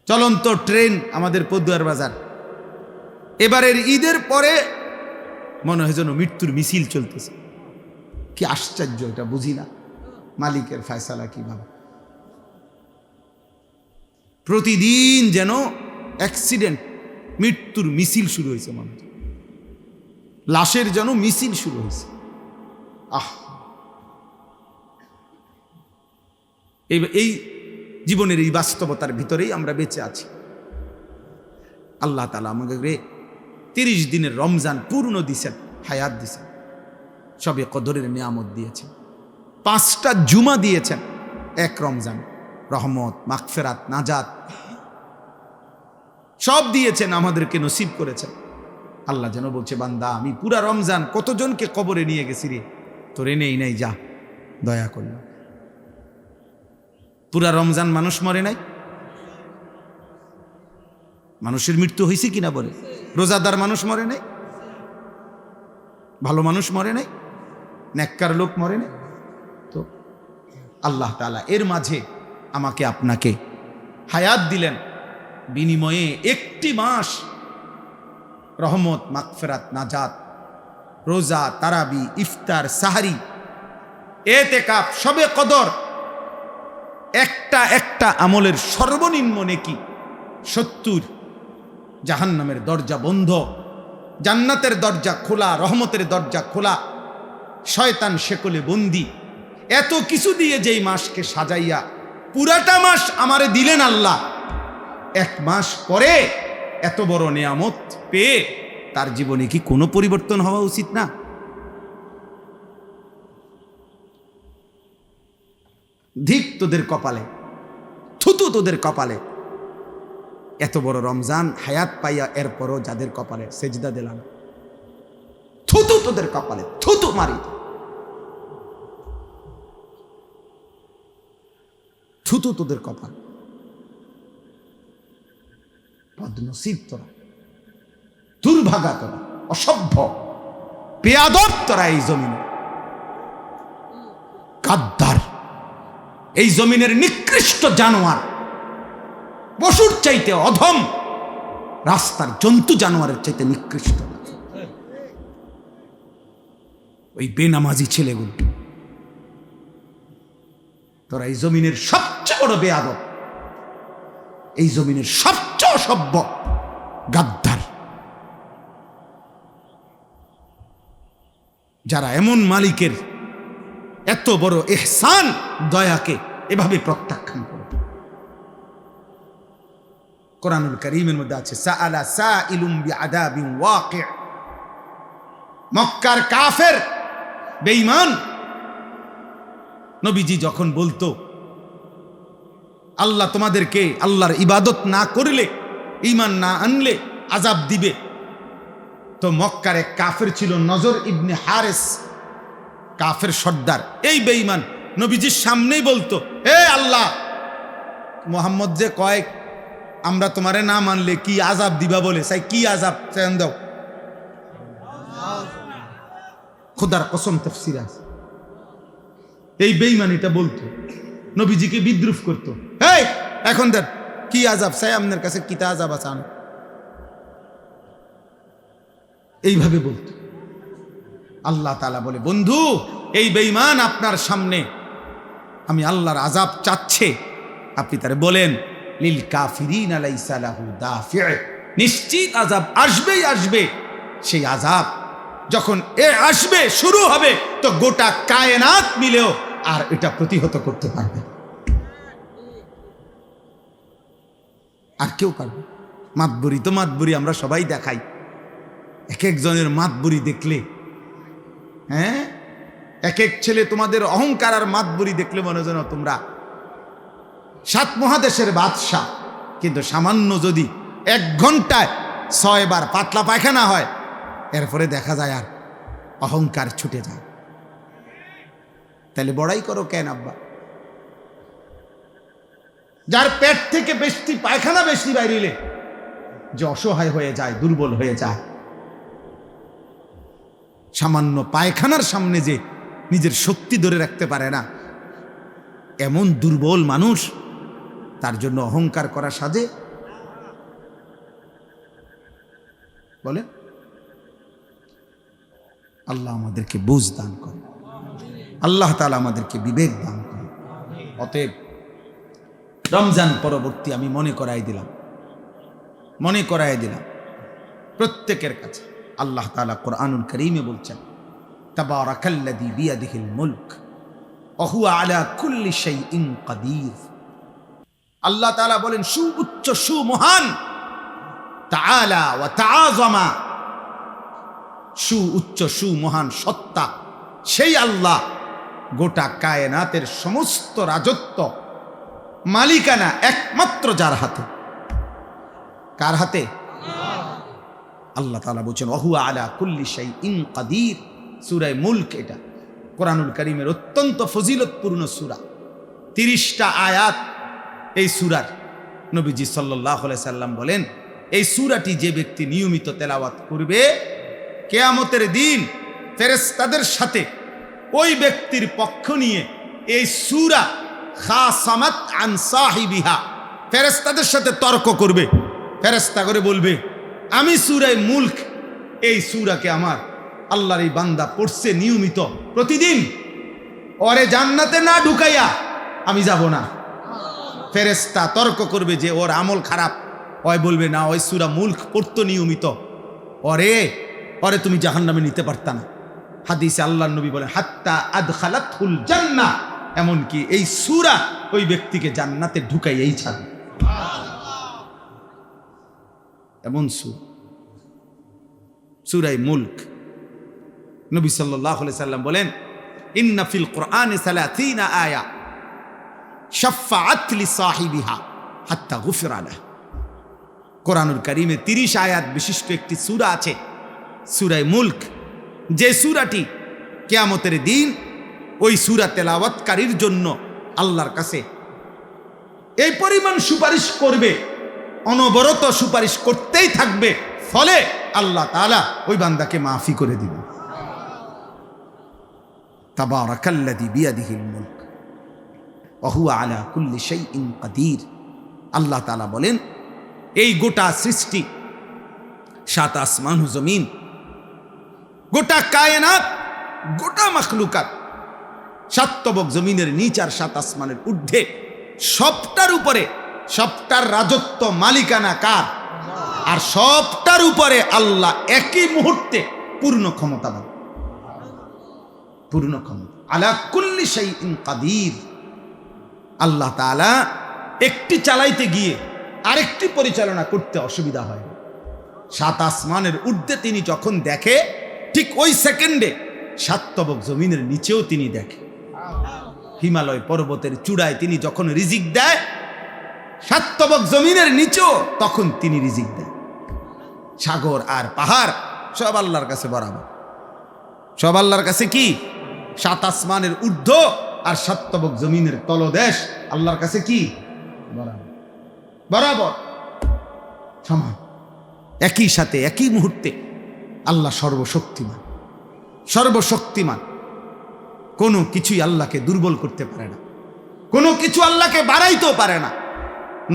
[SPEAKER 1] চলন্ত ট্রেন আমাদের পদুয়ার বাজার, এবারের ঈদের পরে মনে হয় যেন মৃত্যুর মিছিল চলতেছে। কি আশ্চর্য, এটা বুঝি না মালিকের ফয়সালা কি বাবা। প্রতিদিন যেন অ্যাক্সিডেন্ট, মৃত্যুর মিছিল শুরু হয়েছে, মনে হয় লাশের যেন মিছিল শুরু হয়েছে। এই জীবনের এই বাস্তবতার ভিতরেই আমরা বেঁচে আছি। আল্লাহ তাআলা আমাকে 30 দিনের রমজান পূর্ণ দিয়েছেন, হায়াত দিয়েছেন, সবে কদরের নিয়ামত দিয়েছেন, 5টা জুমা দিয়েছেন এক রমজান, রহমত, মাগফিরাত, নাজাত সব দিয়েছেন, আমাদেরকে নসিব করেছেন। আল্লাহ যেন বলছে, বান্দা আমি পুরা রমজান কতজনকে কবরে নিয়ে গেছি রে, তোরে নেই নাই, যা দয়া করলাম। পুরা রমজান মানুষ মরে নাই, মানুষের মৃত্যু হয়েছে কিনা বলে? রোজাদার মানুষ মরে নাই? ভালো মানুষ মরে নাই? নেককার লোক মরে নাই? তো আল্লাহ তাআলা এর মাঝে আমাকে আপনাকে হায়াত দিলেন, বিনিময়ে একটি মাস রহমত, মাগফিরাত, নাজাত, রোজা, তারাবি, ইফতার, সাহারি, এতেকাফ, শবে কদর, একটা একটা আমলের সর্বনিম্ন নেকি 70। জাহান্নামের দরজা বন্ধ, জান্নাতের দরজা খোলা, রহমতের দরজা খোলা, শয়তান শেকলে বন্দি। এত কিছু দিয়ে যেই মাসকে সাজাইয়া পুরাটা মাস আমারে দিলেন আল্লাহ, এক মাস পরে এত বড় নিয়ামত পেয়ে তার জীবনে কি কোনো পরিবর্তন হওয়া উচিত না? ধিক তোদের কপালে, থুতু তোদের কপালে। এত বড় রমজান হায়াত পাইয়া এরপরও যাদের কপালে সেজদা দিলাম, থুতু তোদের কপালে, থুতু মারি, থুতু তোদের কপাল। বদনসিব তোরা, দুর্ভাগা তোরা, অসভ্য বেয়াদব তোরা, এই জমিনে গাদ্দার, এই জমিনের নিকৃষ্ট জানোয়ার, পশুর চাইতে অধম, রাস্তার জন্তু জানোয়ারের চাইতে নিকৃষ্ট ওই বেনামাজি ছেলেগুলো। তোরা এই জমিনের সবচেয়ে বড় বেয়াদব, এই জমিনের সবচেয়ে অসভ্য গাদ্দার, যারা এমন মালিকের এত বড় ইহসান, দয়াকে এভাবে প্রত্যাখ্যান করে। কোরআনুল কারীমের মধ্যে আছে সাআলা সাইলুম বিআযাবিন ওয়াকি'। মক্কার কাফের বেঈমান নবীজি যখন বলতো আল্লাহ তোমাদেরকে আল্লাহর ইবাদত না করলে, ঈমান না আনলে আযাব দিবে, তো মক্কার এক কাফের ছিল নজর ইবনে হারেস, কাফের সর্দার। এই বেঈমান নবীজির সামনেই বলতো, হে আল্লাহ, মুহাম্মদ যে কয় আমরা তোমারে না মানলে কি আযাব দিবা বলে, চাই কি আযাব চাই দাও। খোদার কসম তাফসীর আছে। এই বেঈমান এটা বলতো, নবীজিকে বিদ্রুপ করতো। এই এখন দেখ কি আযাব চাই, আপনার কাছে কিতা আযাব আছে, এইভাবে বলতো। আল্লাহ তাআলা বলে, বন্ধু, এই বেঈমান আপনার সামনে আমি আল্লাহর আযাব চাচ্ছে, আপনি তারে বলেন লিল কাফিরিনা লাইসা লাহু দাফি', নিশ্চিত আযাব আসবেই আসবে। সেই আযাব যখন আসবে, শুরু হবে, তো গোটা কায়নাত মিলেও আর এটা প্রতিহত করতে পারবে আর কেউ পারবে। মাতবুরি তো মাতবুরি আমরা সবাই দেখাই, এক একজনের মাতবুরি দেখলে, হ্যাঁ, এক এক ছেলে তোমাদের অহংকার আর মাতবুরি দেখলে মনে যেন তোমরা 7 মহাদেশের বাদশা। কিন্তু সামান্য যদি 1 ঘন্টায় 6 বার পাতলা পায়খানা হয়, এরপরে দেখা যায় আর অহংকার ছুটে যায়। তাহলে বড়াই করো কেন আব্বা? যার পেট থেকে বেশি পায়খানা বেশি বাইরিলে যে অসহায় হয়ে যায়, দুর্বল হয়ে যায়, সামান্য পায়খানার সামনে যে নিজের শক্তি ধরে রাখতে পারে না, এমন দুর্বল মানুষ, তার জন্য অহংকার করা সাজে? বলে আল্লাহ আমাদেরকে বুঝ দান করে, আল্লাহ তাআলা আমাদেরকে বিবেক দান করে। অতএব রমজান পরবর্তী আমি মনে করাই দিলাম প্রত্যেকের কাছে, আল্লাহ তাআলা কোরআনুল কারীমে বলছেন, তাবারাকাল্লাযী বিয়াদিহিল মুলক ওয়া হুয়া আলা কুল্লি শাইইন কাদির। আল্লাহ তাআলা বলেন, সুউচ্চ সুমহান, তাআলা ওয়া তাআযামা, সুউচ্চ সুমহান সত্তা সেই আল্লাহ, গোটা কায়নাতের সমস্ত রাজত্ব মালিকানা একমাত্র যার হাতে। কার হাতে? আল্লাহ তাআলা বলছেন ওয়া হুয়া আলা কুল্লি শাইইন কাদির। সূরা মুলক, এটা কোরআনুল কারীমের অত্যন্ত ফজিলতপূর্ণ সূরা। 30টা আয়াত এই সূরার। নবীজি সাল্লাল্লাহু আলাইহি সাল্লাম বলেন, এই সূরাটি যে ব্যক্তি নিয়মিত তেলাওয়াত করবে, কিয়ামতের দিন ফেরেশতাদের সাথে ওই ব্যক্তির পক্ষ নিয়ে এই সূরা খাসামাত আন সাহিবিহা, ফেরেশতাদের সাথে তর্ক করবে। ফেরেশতা করে বলবে, আমি সূরা মুলক, এই সূরাকে আমার আল্লাহর এই বান্দা পড়ছে নিয়মিত প্রতিদিন, ওরে জান্নাতে না ঢুকাইয়া আমি যাব না। ফেরেশতা তর্ক করবে যে ওর আমল খারাপ, ওই বলবে না, ওই সূরা মুলক পড়তো নিয়মিত, ওরে তুমি জাহান্নামে নিতে পারতা না। হাদিসে আল্লাহর নবী বলেন, হাত্তা আদখালাতুল জান্নাহ, এমনকি এই সূরা ওই ব্যক্তিকে জান্নাতে ঢুকাইয়াই ছাড়বে। এমন সূরা মুলক। নবী সাল্লাল্লাহু আলাইহি সাল্লাম বলেন, ইন্না ফিল কুরআনি 30 আয়া শাফাআত লিসাহিবিহা হাত্তা গুফিরা লাহু। কোরআনুল কারীমে 30 আয়াত বিশিষ্ট একটি সূরা আছে, সূরা মুলক, যে সূরাটি কিয়ামতের দিন ওই সূরা তেলাওয়াতকারীর জন্য আল্লাহর কাছে এই পরিমাণ সুপারিশ করবে, অনবরত সুপারিশ করতেই থাকবে, ফলে আল্লাহ তাআলা ওই বান্দাকে মাফি করে দিবেন। তাবারাকাল্লাযী বিয়াদিহিল মুলক ওয়া হুয়া আলা কুল্লি শাইইন কাদির। আল্লাহ তাআলা বলেন, এই গোটা সৃষ্টি, 7 আসমান ও জমিন, গোটা কায়নাত, গোটা মাখলুকাত, 7 তবক জমিনের নিচ আর 7 আসমানের ঊর্ধ্বে, সবটার উপরে, সবটার রাজত্ব মালিকানা কার? আর সবটার উপরে আল্লাহ একই মুহূর্তে পূর্ণ ক্ষমতাবান, পূর্ণ ক্ষমতা, আলা কুল্লি শাইইন কাদির। আল্লাহ তাআলা একটি চালাইতে গিয়ে আরেকটি পরিচালনা করতে অসুবিধা হয়। 7 আসমানের ঊর্ধ্বে তিনি যখন দেখে, ঠিক ওই সেকেন্ডে 7 তবক জমিনের নিচেও তিনি দেখে। হিমালয় পর্বতের চূড়ায় তিনি যখন রিজিক দেয়, 7 তবক জমিনের নিচেও তখন তিনি রিজিক দেন। সাগর আর পাহাড় সব আল্লাহর কাছে বরাবর, সব আল্লাহর কাছে কি? 7 আসমানের ঊর্ধ্ব আর 7 তবক জমিনের তলদেশ আল্লাহর কাছে কি? বরাবর, বরাবর সমান, একই সাথে একই মুহূর্তে। আল্লাহ সর্বশক্তিমান, সর্বশক্তিমান, কোনো কিছুই আল্লাহকে দুর্বল করতে পারে না, কোনো কিছু আল্লাহকে বাড়াইতেও পারে না।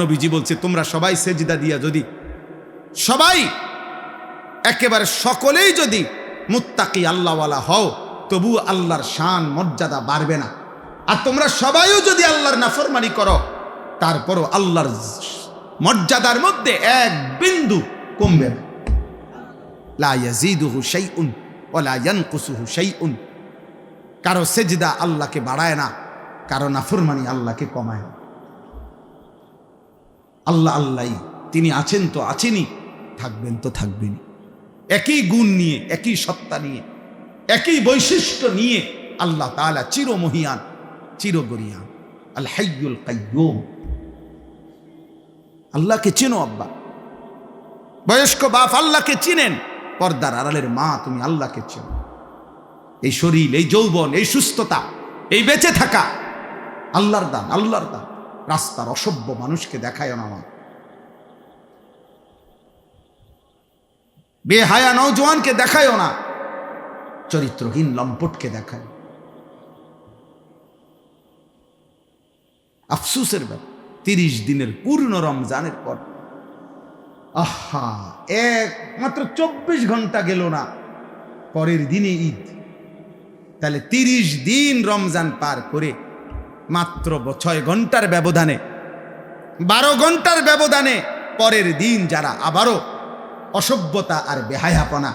[SPEAKER 1] নবীজি বলছে, তোমরা সবাই সেজদা দিয়া, যদি সবাই একেবারে সকলেই যদি মুত্তাকি আল্লাহওয়ালা হও, তবু আল্লাহর শান মর্যাদা বাড়বে না। আর তোমরা সবাইও যদি আল্লাহর নাফরমানি করো, তারপরও আল্লাহর মর্যাদার মধ্যে এক বিন্দু কমবে না। লা ইয়াজিদুহু শাইউন ওয়া লা ইয়ানকুসুহু শাইউন। কারো সেজদা আল্লাহকে বাড়ায় না, কারো নাফরমানি আল্লাহকে কমায় না। আল্লাহ আল্লাহই, তিনি আছেন তো আছেনই, থাকবেন তো থাকবেনই। একই গুণ নিয়ে, একই সত্তা নিয়ে, একই বৈশিষ্ট্য নিয়ে আল্লাহ তাআলা চিরমহিয়ান, চিরগরিয়ান, আল হাইয়ুল কাইয়্যুম। আল্লাহকে চেনো আব্বা, বয়স্ক বাপ আল্লাহকে চিনেন, পর্দার আড়ালের মা তুমি আল্লাহকে চেনো। এই শরীর, এই যৌবন, এই সুস্থতা, এই বেঁচে থাকা আল্লাহর দান, আল্লাহর দান। রাস্তার অসভ্য মানুষকে দেখায় না, বেহায়া নওজোয়ানকে দেখায় না, চরিত্রহীন লম্পটকে দেখায়। আফসোসের ব্যাপার, 30 দিনের পূর্ণ রমজানের পর, আহা, মাত্র 24 ঘন্টা গেল না, পরের দিনে ঈদ। তাহলে 30 দিন রমজান পার করে মাত্র 6 ঘন্টার ব্যবধানে, 12 ঘন্টার ব্যবধানে পরের দিন যারা আবারও অসভ্যতা আর বেহায়াপনা,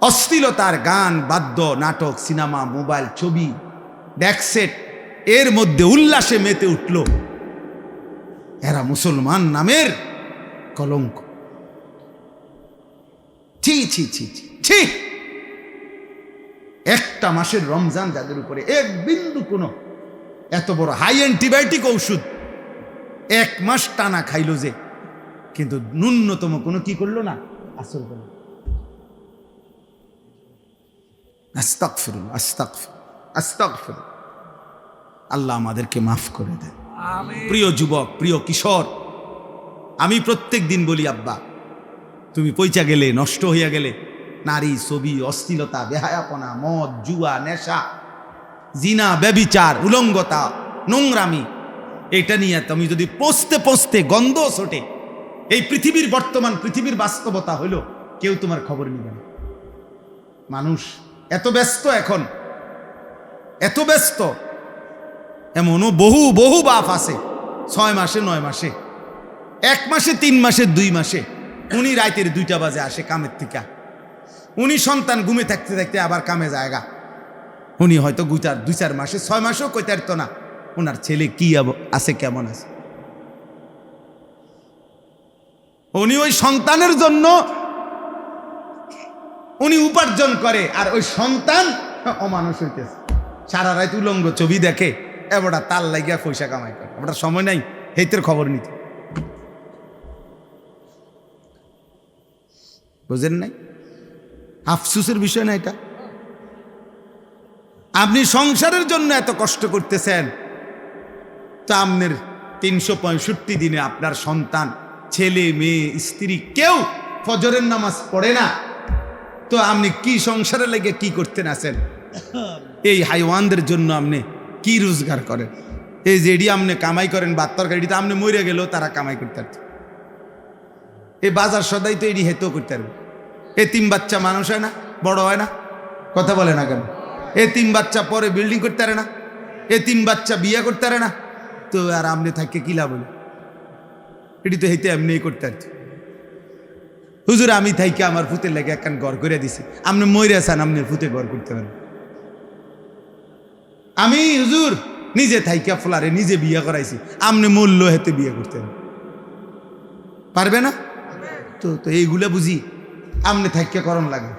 [SPEAKER 1] অশ্লীলতার গান, বাদ্য, নাটক, সিনেমা, মোবাইল, ছবি, ব্যাকসেট, এর মধ্যে উল্লাসে মেতে উঠল, এরা মুসলমান নামের কলঙ্ক। ছি ছি ছি ছি ছি। একটা মাসের রমজান যাদের উপরে এক বিন্দু কোনো এত বড় হাই অ্যান্টিবায়োটিক ঔষধ 1 মাস টানা খাইলো যে, কিন্তু ন্যূনতম কোনো কি করলো না, আসর করলো। আস্তাগফিরুল্লাহ, আস্তাগফিরুল্লাহ, আস্তাগফিরুল্লাহ। আল্লাহ আমাদেরকে মাফ করে দেন। প্রিয় যুবক, প্রিয় কিশোর, আমি প্রত্যেক দিন বলি, আব্বা তুমি পয়চা গেলে, নষ্ট হইয়া গেলে, নারী, ছবি, অশ্লীলতা, বেহায়াপনা, মদ, জুয়া, নেশা, জিনা, ব্যভিচার, উলঙ্গতা, নোংরামি, এটা নিয়ে তুমি যদি পৌঁছতে পৌঁছতে গন্ধ ছোটে, এই পৃথিবীর বর্তমান পৃথিবীর বাস্তবতা হইল, কেউ তোমার খবর নিবে না। মানুষ এত ব্যস্ত, এখন এত ব্যস্ত, এমনও বহু বহু বাপ আছে 6 মাসে 9 মাসে, 1 মাসে 3 মাসে 2 মাসে, উনি রাতের 2টা বাজে আসে কামের থেকে, উনি সন্তান ঘুমে থাকতে থাকতে আবার কামে জায়গা, উনি হয়তো 2-4 মাসে 6 মাসেও কইতে পারতো না ওনার ছেলে কি আছে, কেমন আছে। উনি ওই সন্তানের জন্য উনি উপার্জন করে, আর ওই সন্তান অমানুষ হইতেছে, সারা রাত উলঙ্গ ছবি দেখে, এবারটা তার লাগিয়া পয়সা কামাই করে, এবার সময় নাই হেতের খবর নিতে। বুঝেন নাই? আফসোসের বিষয় না এটা। আপনি সংসারের জন্য এত কষ্ট করতেছেন, তা আপনার 365 দিনে আপনার সন্তান, ছেলে, মেয়ে, স্ত্রী কেউ ফজরের নামাজ পড়ে না, তো আপনি কি সংসারে লেগে কি করতেন আছেন? এই হাইওয়ানদের জন্য আপনি কি রোজগার করেন? এই যেডি আপনি কামাই করেন ভাত তরকারি, তো আপনি মরে গেলেও তারা কামাই করতে পারত। এই বাজার সদাই তো এডি হেতেও করতে পারবে। 3 বাচ্চা মানুষ হয় না, বড় হয় না, কথা বলে না কেন? 3 বাচ্চা পরে বিল্ডিং করতে পারে না, 3 বাচ্চা বিয়ে করতে পারে না, তো আর আপনি থাকতে কি লাভ হলো? এটি তো হেতে এমনি করতে পারত। হুজুর আমি থাইকে আমার ফুতের লেগে একখান ঘর করে দিছি, আপনি মরে আছেন, আপনি ফুতে ঘর করতে পারেন। আমি হুজুর নিজে থাইকা ফ্লারে নিজে বিয়ে করাইছি, আপনি মূল্য হেতে বিয়ে করতে পারবে না? তো এইগুলা বুঝি আমনে থাইকা করণ লাগে।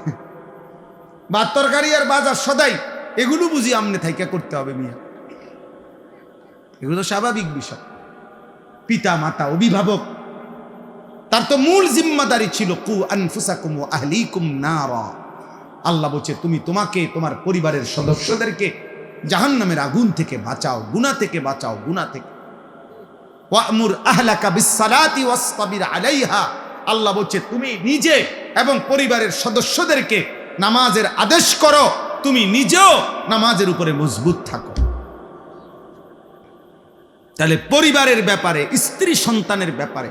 [SPEAKER 1] ভাত তরকারি আর বাজার সদাই এগুলো বুঝি আমনে থাইকা করতে হবে মিয়া, এগুলো তো স্বাভাবিক বিষয়। পিতা মাতা, অভিভাবক, তার তো মূল জিম্মাদারি ছিল কু আনফুসাকুম ওয়া আহলিকুম নারা। আল্লাহ বলছে তুমি তোমাকে, তোমার পরিবারের সদস্যদেরকে জাহান্নামের আগুন থেকে বাঁচাও, গুনাহ থেকে বাঁচাও, গুনাহ থেকে। ওয়ামুর আহলাকা বিসসালাতি ওয়াসতাবির আলাইহা। আল্লাহ বলছে তুমি নিজে এবং পরিবারের সদস্যদেরকে নামাজের আদেশ করো, তুমি নিজেও নামাজের উপরে মজবুত থাকো। তাহলে পরিবারের ব্যাপারে, স্ত্রী সন্তানের ব্যাপারে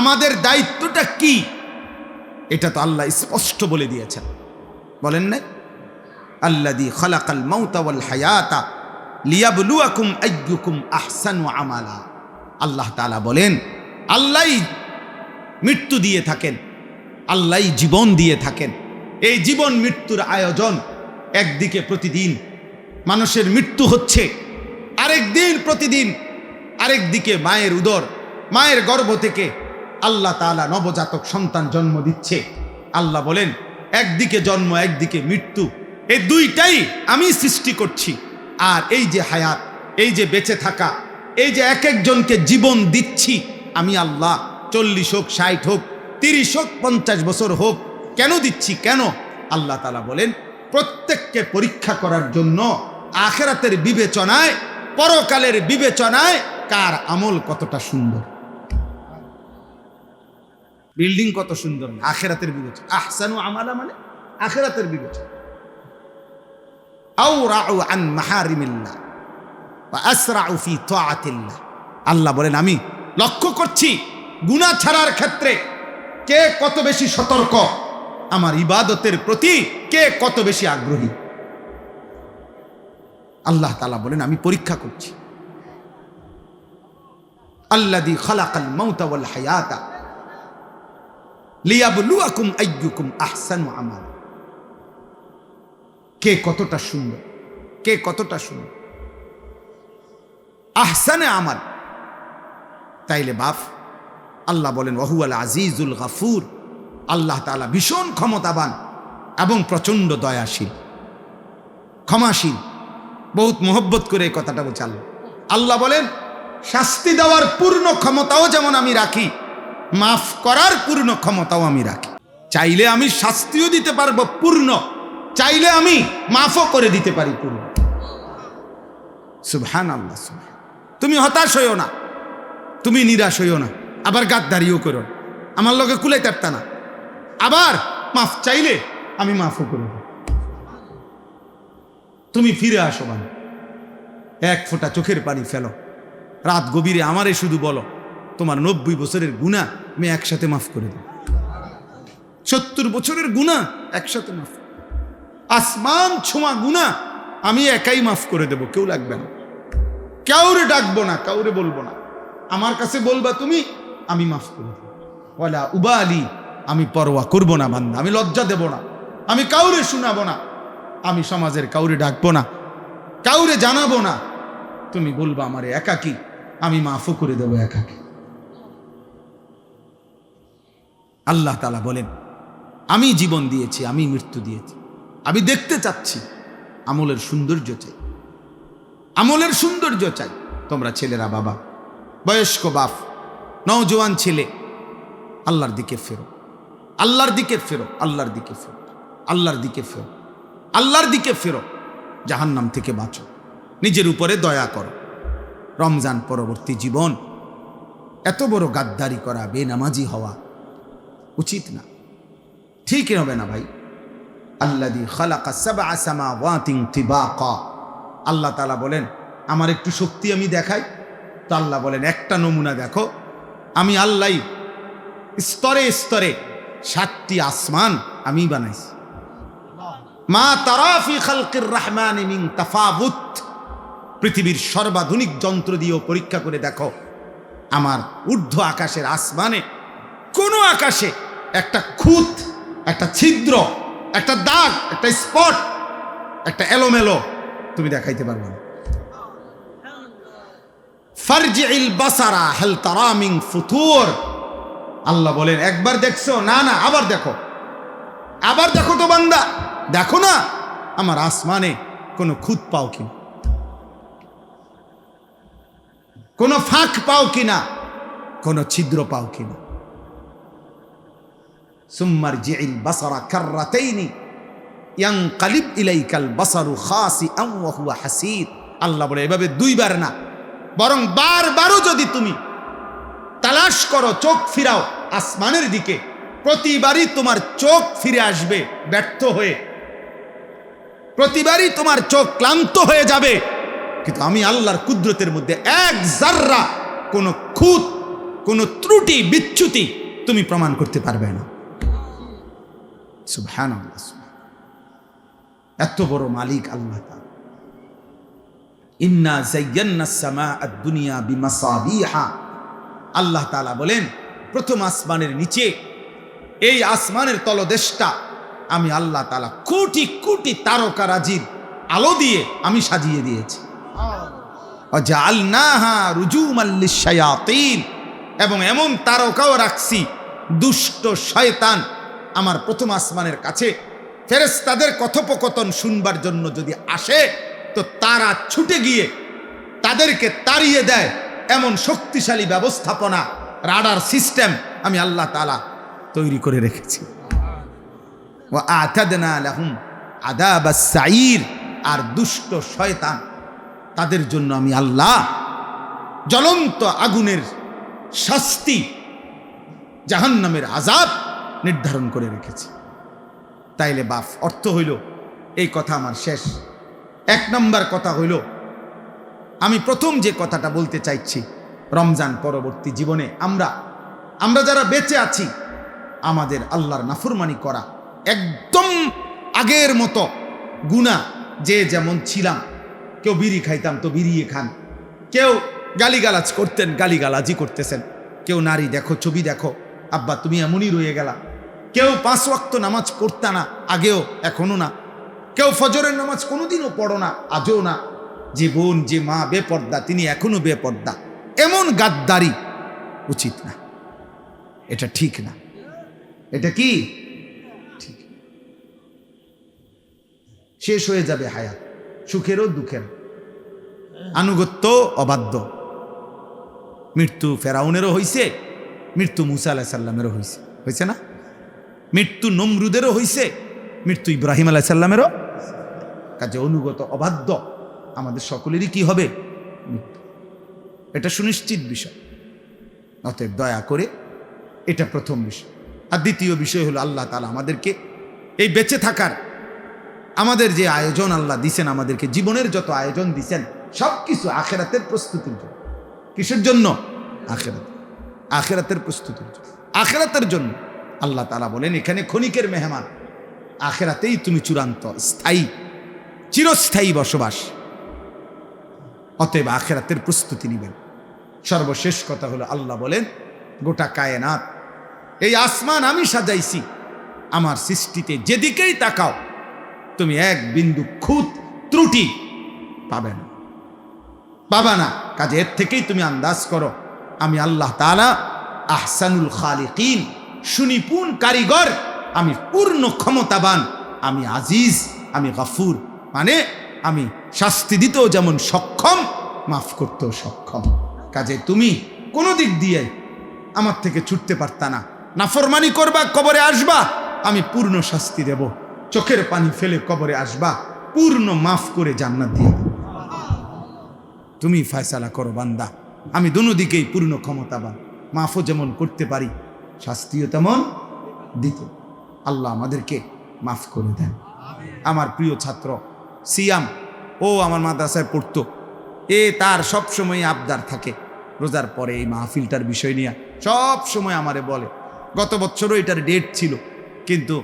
[SPEAKER 1] আমাদের দায়িত্বটা কি, এটা তো আল্লাহ স্পষ্ট বলে দিয়েছেন। বলেন না, আল্লাযী খালাকাল মাউতা ওয়াল হায়াতা লিয়াবলুয়াকুম আইয়ুকুম আহসানু আমালা। আল্লাহ তাআলা বলেন, আল্লাহই মৃত্যু দিয়ে থাকেন, আল্লাহই জীবন দিয়ে থাকেন। এই জীবন মৃত্যুর আয়োজন, একদিকে প্রতিদিন মানুষের মৃত্যু হচ্ছে, আরেকদিন প্রতিদিন আরেকদিকে মায়ের উদর, মায়ের গর্ভ থেকে আল্লাহ তাআলা নবজাতক সন্তান জন্ম দিচ্ছে। আল্লাহ বলেন একদিকে জন্ম, একদিকে মৃত্যু, এই দুইটাই আমি সৃষ্টি করছি। আর এই যে হায়াত, এই যে বেঁচে থাকা, এই যে এক একজনকে জীবন দিচ্ছি আমি আল্লাহ, 40 হোক, 60 হোক, 30 হোক, 50 বছর হোক, কেন দিচ্ছি? কেন? আল্লাহ তাআলা বলেন প্রত্যেককে পরীক্ষা করার জন্য, আখিরাতের বিবেচনায়, পরকালের বিবেচনায় কার আমল কতটা সুন্দর, বিল্ডিং কত সুন্দর, আখিরাতের বিবেচনা। আহসানু আমালা মানে আখিরাতের বিবেচনা। আওরাউ আন মাহারিমিল্লাহ ওয়া আসরাউ ফি তাআতিল্লাহ। আল্লাহ বলেন আমি লক্ষ্য করছি গুনাহ ছাড়ার ক্ষেত্রে কে কত বেশি সতর্ক, আমার ইবাদতের প্রতি কে কত বেশি আগ্রহী। আল্লাহ তাআলা বলেন আমি পরীক্ষা করছি। আল্লাযী খালাকাল মাউতা ওয়াল হায়াতা লিয়াবলুয়াকুম আইয়ুকুম আহসানু আমালা। কে কতটা সুন্দর, কে কতটা সুন্দর, আহসানে আমাল। তাইলে বাপ, আল্লাহ বলেন ওয়াহুয়াল আজিজুল গাফুর। আল্লাহ তাআলা ভীষণ ক্ষমতাবান এবং প্রচণ্ড দয়াশীল, ক্ষমাশীল। বহুত মোহব্বত করে এই কথাটা বলছে আল্লাহ। আল্লাহ বলেন শাস্তি দেওয়ার পূর্ণ ক্ষমতাও যেমন আমি রাখি, মাফ করার পূর্ণ ক্ষমতাও আমি রাখি। চাইলে আমি শাস্তিও দিতে পারবো পূর্ণ, চাইলে আমি মাফও করে দিতে পারি পূর্ণ। সুবহানাল্লাহ। তুমি হতাশ হইও না, তুমি নিরাশ হইও না। আবার গাদ্দারিও করো, আমার লগে কুলাই তারতা না, আবার মাফ চাইলে আমি মাফও করব। তুমি ফিরে আসো, মানে এক ফোঁটা চোখের পানি ফেলো, রাত গভীরে আমারে শুধু বলো তোমার 90 বছরের গুনাহ আমি একসাথে মাফ করে দেব, 70 বছরের গুনাহ একসাথে মাফ, আসমান ছোঁয়া গুনাহ আমি একাই মাফ করে দেব, কেউ লাগবে না, কাউরে ডাকবো না, কাউরে বলবো না, আমার কাছে বলবা তুমি, আমি মাফ করে দেব। ওয়ালা উবালি, আমি পরোয়া করব না বান্দা, আমি লজ্জা দেব না, আমি কাউরে শোনাবো না, আমি সমাজের কাউরে ডাকবো না, কাউরে জানাবো না, তুমি বলবা আমারে একাকী, আমি মাফও করে দেব একাকী। আল্লাহ তাআলা বলেন আমি জীবন দিয়েছি, আমি মৃত্যু দিয়েছি, আমি দেখতে চাচ্ছি আমলের সৌন্দর্য চাই, আমলের সৌন্দর্য চাই। তোমরা ছেলেরা, বাবা, বয়স্ক বাপ, নওজোয়ান ছেলে, আল্লাহর দিকে ফেরো, আল্লাহর দিকে ফেরো, আল্লাহর দিকে ফেরো, আল্লাহর দিকে ফেরো, আল্লাহর দিকে ফেরো, জাহান্নাম থেকে বাঁচো, নিজের উপরে দয়া করো। রমজান পরবর্তী জীবন এত বড় গাদ্দারি করা, বেনামাজি হওয়া উচিত না, ঠিক হবে না ভাই। আল্লাযী খালাকা সাবআ সামাওয়াতিন তিবাকা, আল্লাহ তাআলা বলেন আমার একটু শক্তি আমি দেখাই, তো আল্লাহ বলেন একটা নমুনা দেখো, আমি আল্লাহ স্তরে স্তরে 7টি আসমান আমি বানাইছি। মা তারা ফি খালকির রহমানি মিন তাফাউত, পৃথিবীর সর্বাধুনিক যন্ত্র দিয়েও পরীক্ষা করে দেখো, আমার ঊর্ধ্ব আকাশের আসমানে কোন আকাশে একটা খুঁত, একটা ছিদ্র, একটা দাগ, একটা স্পট, একটা এলোমেলো তুমি দেখাইতে পারবে না। ফারজিল বাসারা হাল তারা মিন ফুতুর, আল্লাহ বলেন একবার দেখছো, না না আবার দেখো, আবার দেখো তো বান্দা, দেখো না আমার আসমানে কোনো খুঁত পাও কিনা, কোনো ফাঁক পাও কিনা, কোনো ছিদ্র পাও কিনা। সুম্মারজিল বাসারা কাররাতাইনি ইয়ানকালিব ইলাইকাল বাসারু খাসিআন ওয়া হুয়া হাসীর, আল্লাহ বলে এভাবে 2 বার না, বরং বারবারও যদি তুমি তালাশ করো, চোখ ফিরাও আসমানের দিকে, প্রতিবারই তোমার চোখ ফিরে আসবে ব্যর্থ হয়ে, প্রতিবারই তোমার চোখ ক্লান্ত হয়ে যাবে, কিন্তু আমি আল্লাহর কুদরতের মধ্যে এক জাররা কোনো খুঁত, কোনো ত্রুটি বিচ্যুতি তুমি প্রমাণ করতে পারবে না। সুবহানাল্লাহ, এত বড় মালিক আল্লাহ তাআলা। ইন্না যায়্যানাস সামাআদ দুনিয়া বিমাসাবিহা, আল্লাহ তাআলা বলেন প্রথম আসমানের নিচে, এই আসমানের তলদেশটা আমি আল্লাহ তাআলা কোটি কোটি তারকারাজির আলো দিয়ে আমি সাজিয়ে দিয়েছি। ওয়াজআলনাহা রুজুমান লিশ-শায়াতিন, এবং এমন তারকাও রাখছি দুষ্ট শয়তান আমার প্রথম আসমানের কাছে ফেরেশতাদের কথোপকথন শুনবার জন্য যদি আসে, তো তারা ছুটে গিয়ে তাদেরকে তাড়িয়ে দেয়, এমন শক্তিশালী ব্যবস্থাপনা, রাডার সিস্টেম আমি আল্লাহ তাআলা তৈরি করে রেখেছি। ওয়া আ'তাদনা লাহুম আযাবাস সাঈর, আর দুষ্ট শয়তান তাদের জন্য আমি আল্লাহ জ্বলন্ত আগুনের শাস্তি, জাহান্নামের আযাব নির্ধারণ করে রেখেছি। তাইলে বাপ, অর্থ হইল এই কথা আমার শেষ। 1 নম্বর কথা হইল, আমি প্রথম যে কথাটা বলতে চাইছি, রমজান পরবর্তী জীবনে আমরা যারা বেঁচে আছি, আমাদের আল্লাহর নাফরমানি করা একদম আগের মতো গুনাহ, যে যেমন ছিলাম, কেউ বিড়ি খাইতাম তো বিড়িয়ে খান, কেউ গালিগালাজ করতেন গালিগালাজি করতেছেন, কেউ নারী দেখো, ছবি দেখো, আব্বা তুমি এমনই রয়ে গেলা, কেউ 5 ওয়াক্ত নামাজ পড়তা না, আগেও এখনো না, কেউ ফজরের নামাজ কোনোদিনও পড়ো না, আজও না, যে বোন যে মা বেপর্দা তিনি এখনো বেপর্দা, এমন গাদ্দারি উচিত না, এটা ঠিক না। এটা কি ঠিক? শেষ হয়ে যাবে হায়াত, সুখেরও দুঃখের, আনুগত্য অবাধ্য। মৃত্যু ফেরাউনেরও হইছে, মৃত্যু মুসা আলাইহিস সালামেরও হয়েছে না? মৃত্যু নমরুদেরও হইছে, মৃত্যু ইব্রাহিম আলাইহিস সালামেরও। কাজে অনুগত অবাধ্য আমাদের সকলেরই কি হবে? মৃত্যু। এটা সুনিশ্চিত বিষয়। অতএব দয়া করে এটা প্রথম বিষয়। আর দ্বিতীয় বিষয় হলো আল্লাহ তাআলা আমাদেরকে এই বেঁচে থাকার আমাদের যে আয়োজন আল্লাহ দিছেন, আমাদেরকে জীবনের যত আয়োজন দিছেন সব কিছু আখিরাতের প্রস্তুতির জন্য। কিসের জন্য? আখিরাতের প্রস্তুতির জন্য, আখিরাতের জন্য। আল্লাহ তাআলা বলেন এখানে ক্ষণিকের মেহমান, আখিরাতেই তুমি চূড়ান্ত স্থায়ী চিরস্থায়ী বসবাস। অতএব আখিরাতের প্রস্তুতি নেবেন। সর্বশেষ কথা হলো আল্লাহ বলেন গোটা কায়নাত, এই আসমান আমি সাজাইছি, আমার সৃষ্টিতে যেদিকেই তাকাও তুমি এক বিন্দু খুঁত ত্রুটি পাবে না, পাবা না। কাজে এর থেকেই তুমি আন্দাজ করো আমি আল্লাহ তাআলা আহসানুল খালিকিন, সুনিপুণ কারিগর, আমি পূর্ণ ক্ষমতাবান, আমি আজিজ, আমি গফুর, মানে আমি শাস্তি দিতেও যেমন সক্ষম, মাফ করতেও সক্ষম। কাজে তুমি কোনো দিক দিয়ে আমার থেকে ছুটতে পারতা না। নাফরমানি করবা, কবরে আসবা, আমি পূর্ণ শাস্তি দেব। চোখের পানি ফেলে কবরে আসবা, পূর্ণ মাফ করে জান্নাত দিয়ে দেব। তুমি ফয়সালা করো বান্দা, আমি দুনো দিকেই পূর্ণ ক্ষমতাবান, মাফও যেমন করতে পারি, শাস্তিও তেমন দিতে। আল্লাহ আমাদেরকে মাফ করে দেন। আমার প্রিয় ছাত্র সিয়াম, ও আমার মাদ্রাসায় পড়তো, তার সব সময় আবদার থাকে রোজার পরে এই মাহফিলটার বিষয় নিয়ে সব সময় আমারে বলে। গত বছরও এটার ডেট ছিল, কিন্তু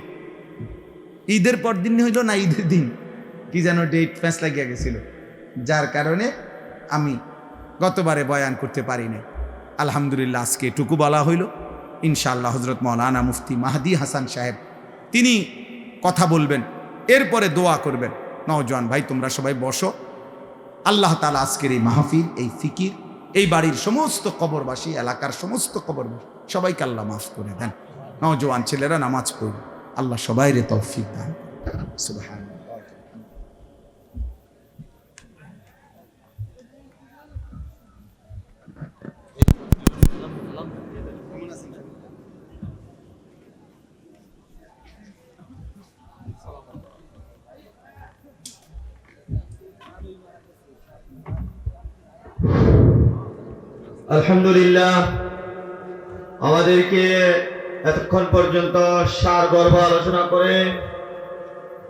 [SPEAKER 1] ঈদের পর দিন হইল না, ঈদের দিন কি যেন ডেট ফ্যাঁস লাগিয়া গেছিল, যার কারণে আমি গতবারে বয়ান করতে পারিনি। আলহামদুলিল্লাহ আজকে এটুকু বলা হইল। ইনশাআল্লাহ হজরত মৌলানা মুফতি মাহদি হাসান সাহেব তিনি কথা বলবেন, এরপরে দোয়া করবেন। নওজোয়ান ভাই তোমরা সবাই বসো। আল্লাহ তাআলা আজকের এই মাহফিল, এই ফিকির, এই বাড়ির সমস্ত কবরবাসী, এলাকার সমস্ত কবরবাসী সবাইকে আল্লাহ মাফ করে দেন। নওজোয়ান ছেলেরা নামাজ পড়বে, আল্লাহ সবাইরে তৌফিক দান। সুবহানাল্লাহ।
[SPEAKER 2] আলহামদুলিল্লাহ, আমাদেরকে এতক্ষণ পর্যন্ত সারগর্ভ আলোচনা করে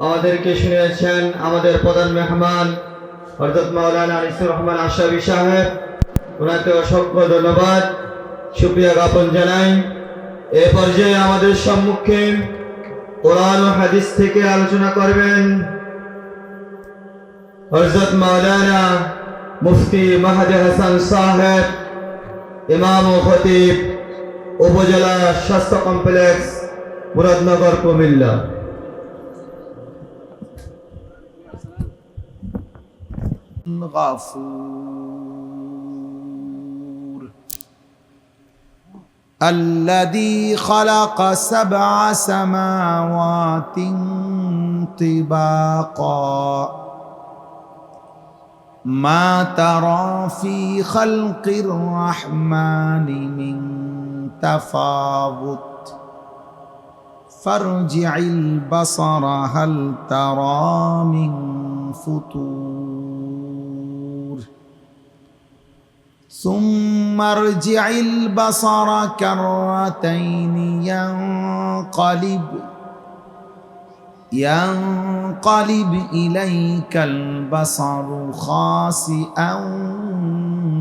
[SPEAKER 2] আমাদেরকে শুনিয়েছেন আমাদের প্রধান মেহমান হযরত মাওলানা আনিসুর রহমান আশরাফি সাহেব। ওনাকে অসংখ্য ধন্যবাদ, শুকরিয়া জ্ঞাপন জানাই। এ পর্যায়ে আমাদের সম্মুখে কোরআন ও হাদিস থেকে আলোচনা করবেন হযরত মাওলানা মুফতি মাহদি হাসান সাহেব, ইমাম ও খতিব, উপজেলা স্বাস্থ্য কমপ্লেক্স, মুরাদনগর, কুমিল্লা।
[SPEAKER 1] الغفور الذي خلق 7 سماوات طباقا ما ترى في خلق الرحمن من تفاوت فارجع البصر هل ترى من فطور ثم ارجع البصر كرتين ينقلب إليك البصر خاسئا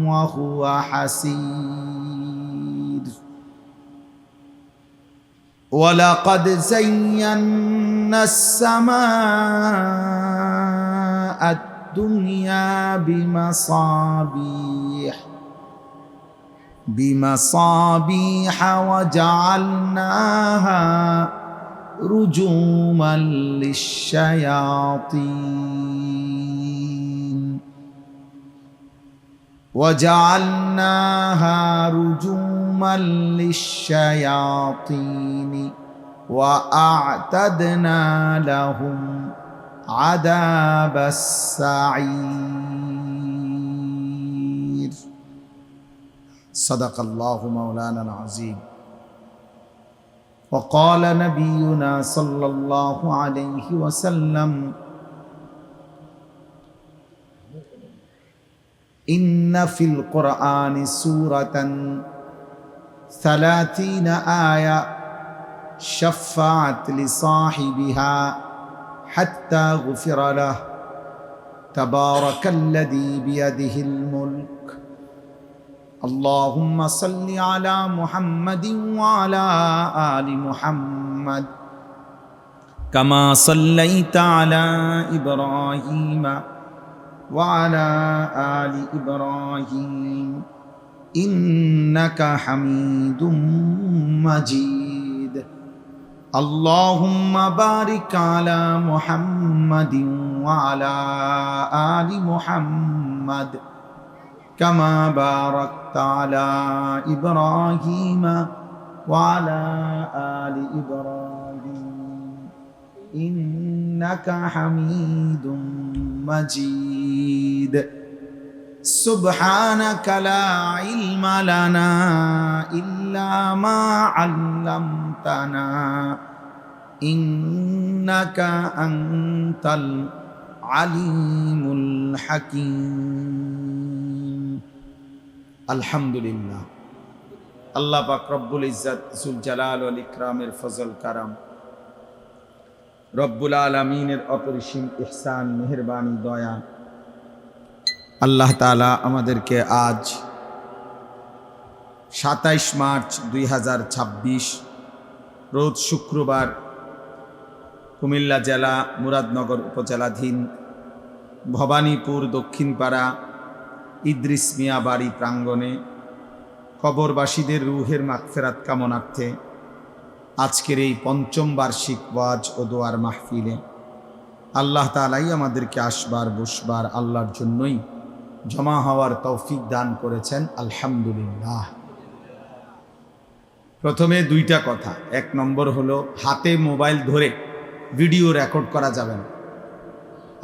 [SPEAKER 1] وهو حسير ولقد زينا السماء الدنيا بمصابيح وجعلناها رجوما للشياطين وأعتدنا لهم عذاب السعير صدق الله مولانا العظيم وقال نبينا صلى الله عليه وسلم إن في القرآن سورة 30 آية شفعت لصاحبها حتى غفر له تبارك الذي بيده الملك اللهم صل على محمد وعلى آل محمد كما صليت على إبراهيم وعلى آل إبراهيم إنك حميد مجيد اللهم بارك على محمد وعلى آل محمد كما باركت على إبراهيم وعلى آل إبراهيم إنك حميد مجيد سبحانك لا علم لنا إلا ما علمتنا إنك أنت العليم الحكيم الحمد لله আল্লাহ পাক রব্বুল ইজ্জত জুল জালাল ওয়াল ইকরামের ফজল কারাম রব্বুল আলামিনের অপরিসীম ইহসান মেহেরবানি দয়া আল্লাহ তাআলা আমাদেরকে আজ 27 মার্চ 2026 রোজ শুক্রবার কুমিল্লা জেলা মুরাদনগর উপজেলাধীন ভবানীপুর দক্ষিণপাড়া ইদ্রিস মিয়া বাড়ি প্রাঙ্গণে কবরবাসীদের রুহের মাগফিরাত কামনার্থে আজকের এই পঞ্চম বার্ষিক ওয়াজ ও দোয়ার মাহফিলে আল্লাহ তাআলাই আমাদেরকে আসবার বসবার আল্লাহর জন্যই জমা হওয়ার তৌফিক দান করেছেন আলহামদুলিল্লাহ। প্রথমে দুইটা কথা। এক নম্বর হলো হাতে মোবাইল ধরে ভিডিও রেকর্ড করা যাবে না।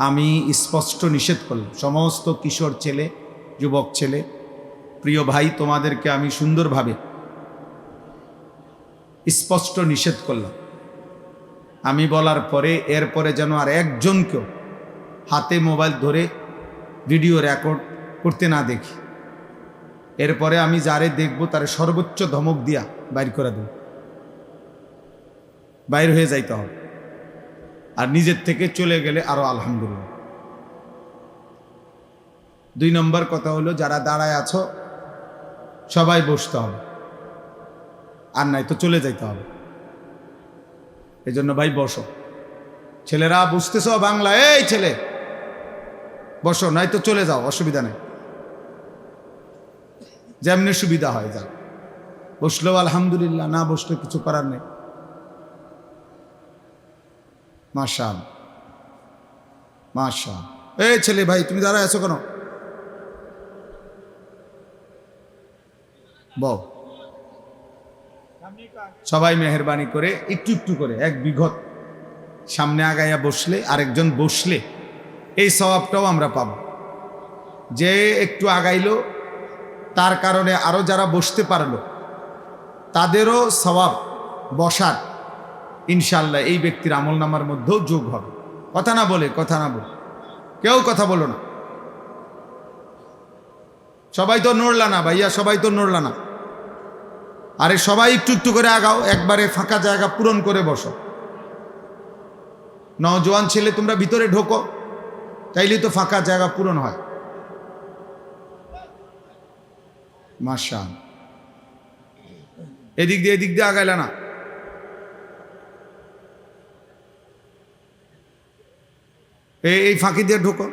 [SPEAKER 1] আমি স্পষ্ট নিষেধ করলাম সমস্ত কিশোর ছেলে, যুবক ছেলে, প্রিয় ভাই, তোমাদেরকে আমি সুন্দরভাবে স্পষ্ট নিষেধ করলাম। আমি বলার পরে এরপরে যেন আর একজনকেও হাতে মোবাইল ধরে ভিডিও রেকর্ড করতে না দেখি। এরপরে আমি যারে দেখব তারে সর্বোচ্চ ধমক দিয়া বাইর করে দেব, বাইর হয়ে যাইতে হবে। আর নিজের থেকে চলে গেলে আরো আলহামদুলিল্লাহ। 2 নম্বর কথা হলো, যারা দাঁড়ায় আছো সবাই বসতে হবে, আর নাই তো চলে যাইতে হবে। এই জন্য ভাই বসো। ছেলেরা বুঝতেছ বাংলা? এই ছেলে বসো, নাই তো চলে যাও, অসুবিধা নেই, যেমনি সুবিধা হয় যাও। বসলেও আলহামদুলিল্লাহ, না বসলে কিছু করার নেই। মাশাআল্লাহ মাশাআল্লাহ। এই ছেলে ভাই তুমি দাঁড়ায় আছো কেন? বল। সবাই মেহেরবানি করে একটু একটু করে এক বিঘত সামনে আগাইয়া বসলে, আরেকজন বসলে এই সওয়াবটাও আমরা পাব। যে একটু আগাইলো তার কারণে আরো যারা বসতে পারলো তাদেরও সওয়াব বসার ইনশাআল্লাহ এই ব্যক্তির আমলনামার মধ্যেও যোগ হবে। কথা না বলে কেউ কথা বলো না। সবাই তো নড়লা না ভাইয়া, সবাই তো নড়লা না। আরে সবাই একটু একটু করে আগাও, একবারে ফাঁকা জায়গা পূরণ করে বসো। নওজোয়ান ছেলে তোমরা ভিতরে ঢোকো, তাইলে তো ফাঁকা জায়গা পূরণ হয়। মাশাআল্লাহ। এদিক দিয়ে আগাইলা না। এই ফাঁকি দিয়ে ঢোকো।